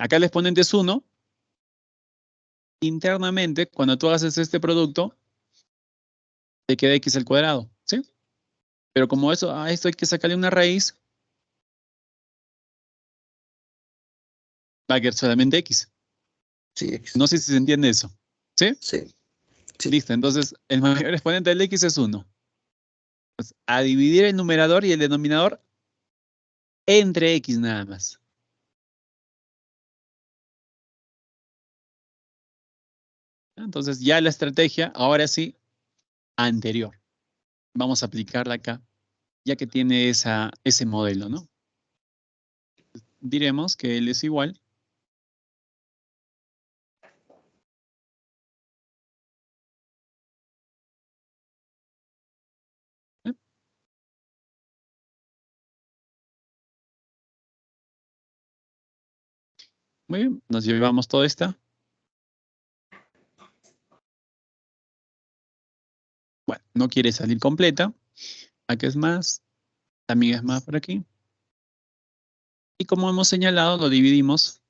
Acá el exponente es 1. Internamente, cuando tú haces este producto, te queda X al cuadrado, ¿sí? Pero como eso, a esto hay que sacarle una raíz, va a quedar solamente X. Sí, No sé si se entiende eso. ¿Sí? sí, sí. Listo. Entonces, el mayor exponente del X es 1. Pues, a dividir el numerador y el denominador entre X nada más. Entonces, ya la estrategia, ahora sí, anterior. Vamos a aplicarla acá, ya que tiene ese modelo, ¿no? Diremos que L es igual. ¿Eh? Muy bien, nos llevamos toda esta. Bueno, no quiere salir completa. Aquí es más, también es más por aquí. Y como hemos señalado, lo dividimos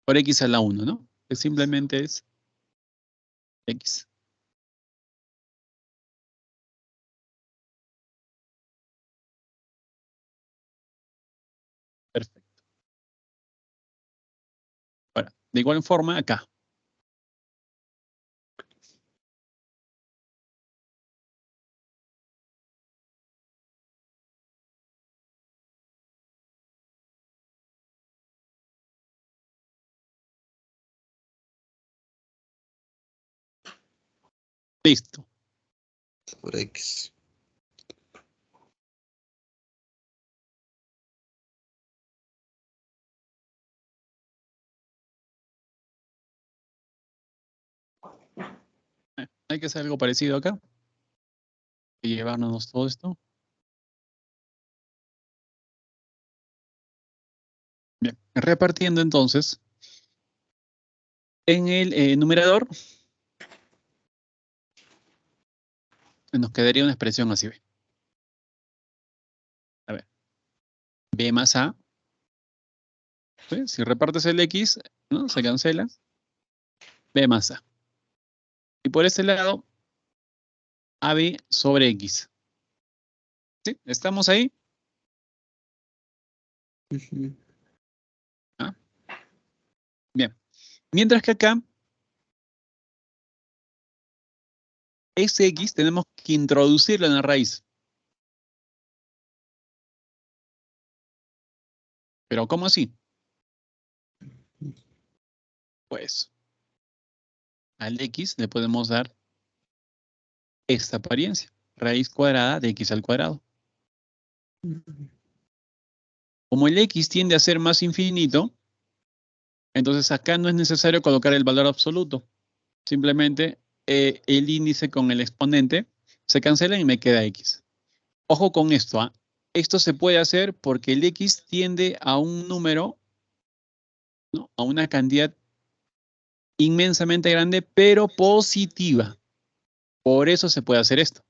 por X a la 1, ¿no? Que simplemente es X. Perfecto. Ahora, de igual forma, acá. Listo. Por X. Hay que hacer algo parecido acá. Y llevarnos todo esto. Bien. Repartiendo entonces, en el numerador nos quedaría una expresión así. ¿Ve? A ver. B más A ¿Sí? Si repartes el X, ¿no? Se cancela. B más A. Y por este lado, AB sobre X. ¿Sí? ¿Estamos ahí? Ujú. ¿Ah? Bien. Mientras que acá, ese X tenemos que introducirlo en la raíz. ¿Pero cómo así? Pues al X le podemos dar esta apariencia. Raíz cuadrada de X al cuadrado. Como el X tiende a ser más infinito, entonces acá no es necesario colocar el valor absoluto. Simplemente el índice con el exponente se cancela y me queda X. Ojo con esto, ¿ah? Esto se puede hacer porque el X tiende a un número, ¿no? A una cantidad inmensamente grande, pero positiva. Por eso se puede hacer esto.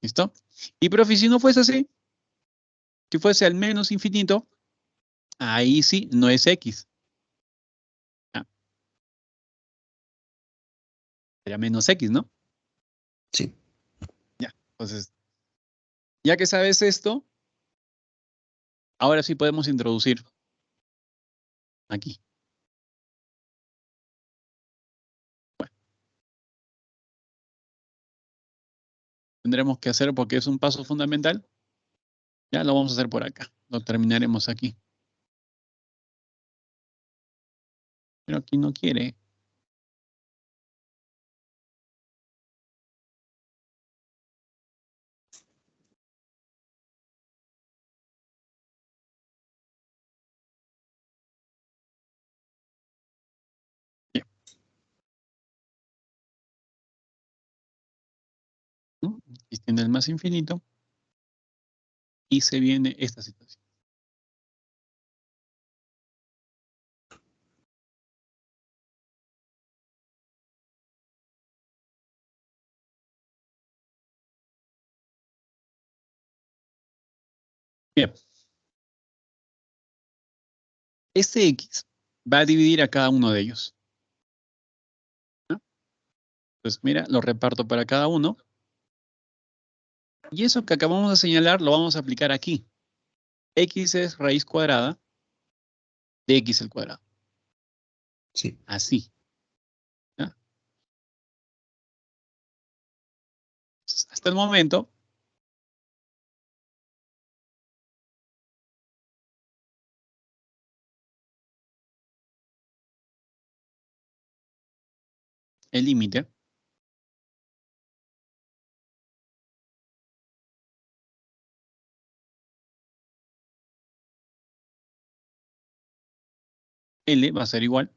¿Listo? Y profe, si no fuese así, si fuese al menos infinito, ahí sí, no es X. ¿Ah? Sería menos X, ¿no? Sí. Ya. Entonces, ya que sabes esto, ahora sí podemos introducir aquí. Bueno, tendremos que hacer porque es un paso fundamental. Ya lo vamos a hacer por acá. Lo terminaremos aquí. Pero aquí no quiere. Bien, ¿no? Y tiene el más infinito y se viene esta situación. Bien, este X va a dividir a cada uno de ellos, ¿no? Pues mira, lo reparto para cada uno. Y eso que acabamos de señalar lo vamos a aplicar aquí. X es raíz cuadrada de X al cuadrado. Sí. Así. ¿Ya? Hasta el momento, el límite L va a ser igual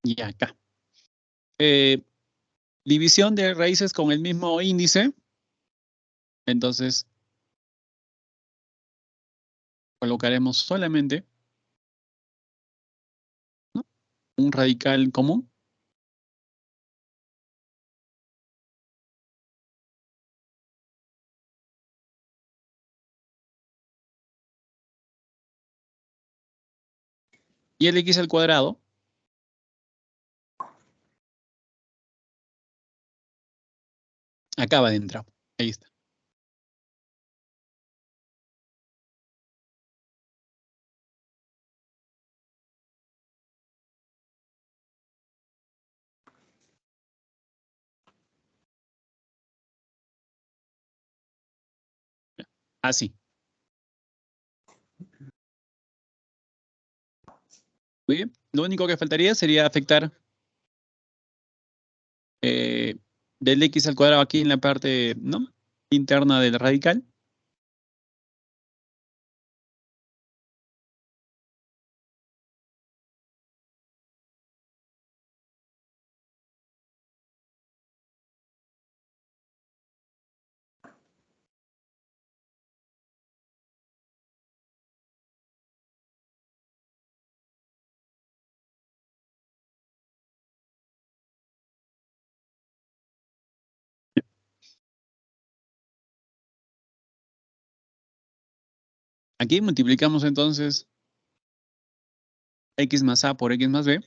y acá. Eh, división de raíces con el mismo índice. Entonces, colocaremos solamente, ¿no? Un radical común. Y el X al cuadrado acaba de entrar. Ahí está. Así. Muy bien. Lo único que faltaría sería afectar eh, del X al cuadrado aquí en la parte, ¿no? Interna del radical. Aquí multiplicamos entonces x más a por x más b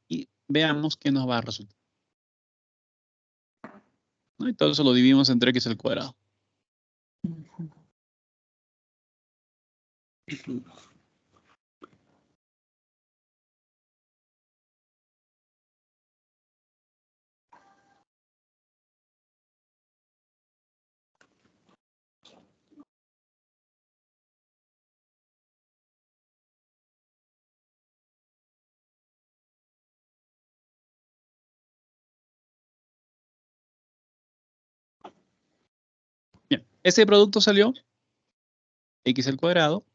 y veamos qué nos va a resultar, ¿no? Y todo eso lo dividimos entre x al cuadrado. Bien, este producto salió x al cuadrado,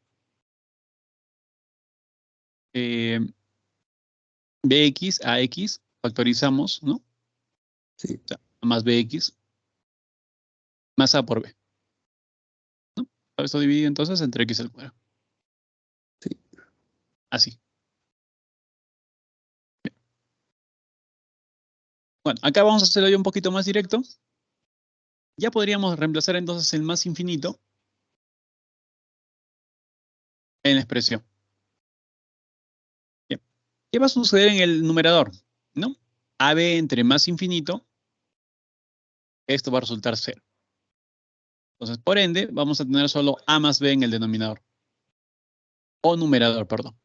bx a x, factorizamos, ¿no? Sí. O sea, a más bx más a por b, ¿no? Todo esto dividido entonces entre x al cuadrado. Sí. Así. Bueno, acá vamos a hacerlo ya un poquito más directo. Ya podríamos reemplazar entonces el más infinito en la expresión. Bien. ¿Qué va a suceder en el numerador? ¿No? AB entre más infinito, esto va a resultar 0. Entonces, por ende, vamos a tener solo A más B en el denominador. O numerador, perdón.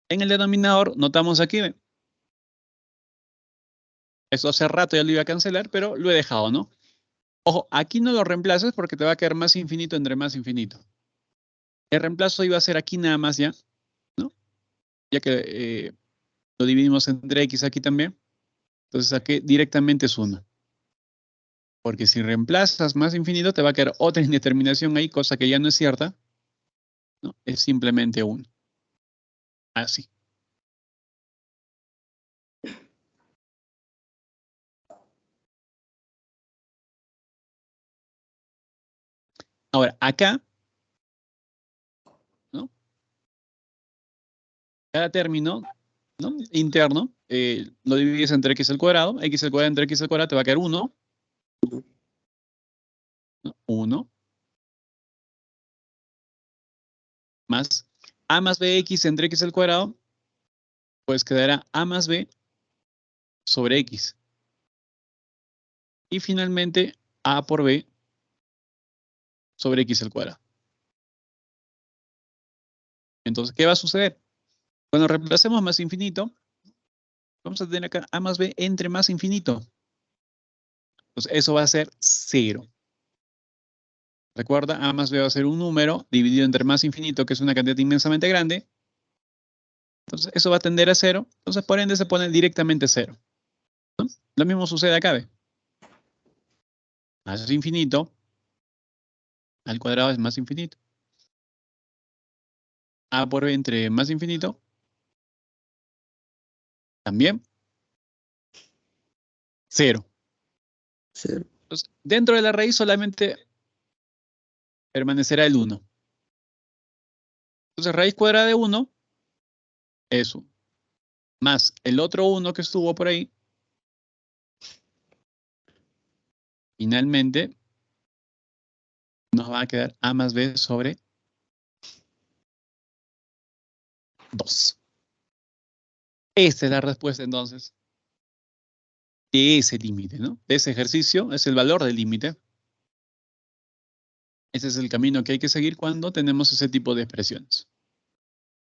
En el denominador, notamos aquí, ¿ven? Esto hace rato ya lo iba a cancelar, pero lo he dejado, ¿no? Ojo, aquí no lo reemplaces porque te va a quedar más infinito entre más infinito. El reemplazo iba a ser aquí nada más ya, ¿no? Ya que lo dividimos entre x aquí también. Entonces aquí directamente es 1. Porque si reemplazas más infinito, te va a quedar otra indeterminación ahí, cosa que ya no es cierta, ¿no? Es simplemente 1. Así. Ahora, acá, ¿no? Cada término, ¿no? Interno, lo divides entre x al cuadrado entre x al cuadrado te va a quedar 1, ¿no? 1, más a más bx entre x al cuadrado, pues quedará a más b sobre x. Y finalmente, a por b sobre x al cuadrado. Entonces, ¿qué va a suceder? Cuando reemplacemos más infinito, vamos a tener acá a más b entre más infinito. Entonces, eso va a ser 0. Recuerda, a más b va a ser un número dividido entre más infinito, que es una cantidad inmensamente grande. Entonces, eso va a tender a 0. Entonces, por ende, se pone directamente 0. ¿No? Lo mismo sucede acá, ¿ve? Más infinito al cuadrado es más infinito. A por b entre más infinito también 0. 0. Entonces, dentro de la raíz solamente permanecerá el 1. Entonces, raíz cuadrada de 1 es 1. Más el otro 1 que estuvo por ahí. Finalmente, nos va a quedar a más b sobre 2. Esta es la respuesta entonces de ese límite, ¿no? De ese ejercicio es el valor del límite. Ese es el camino que hay que seguir cuando tenemos ese tipo de expresiones.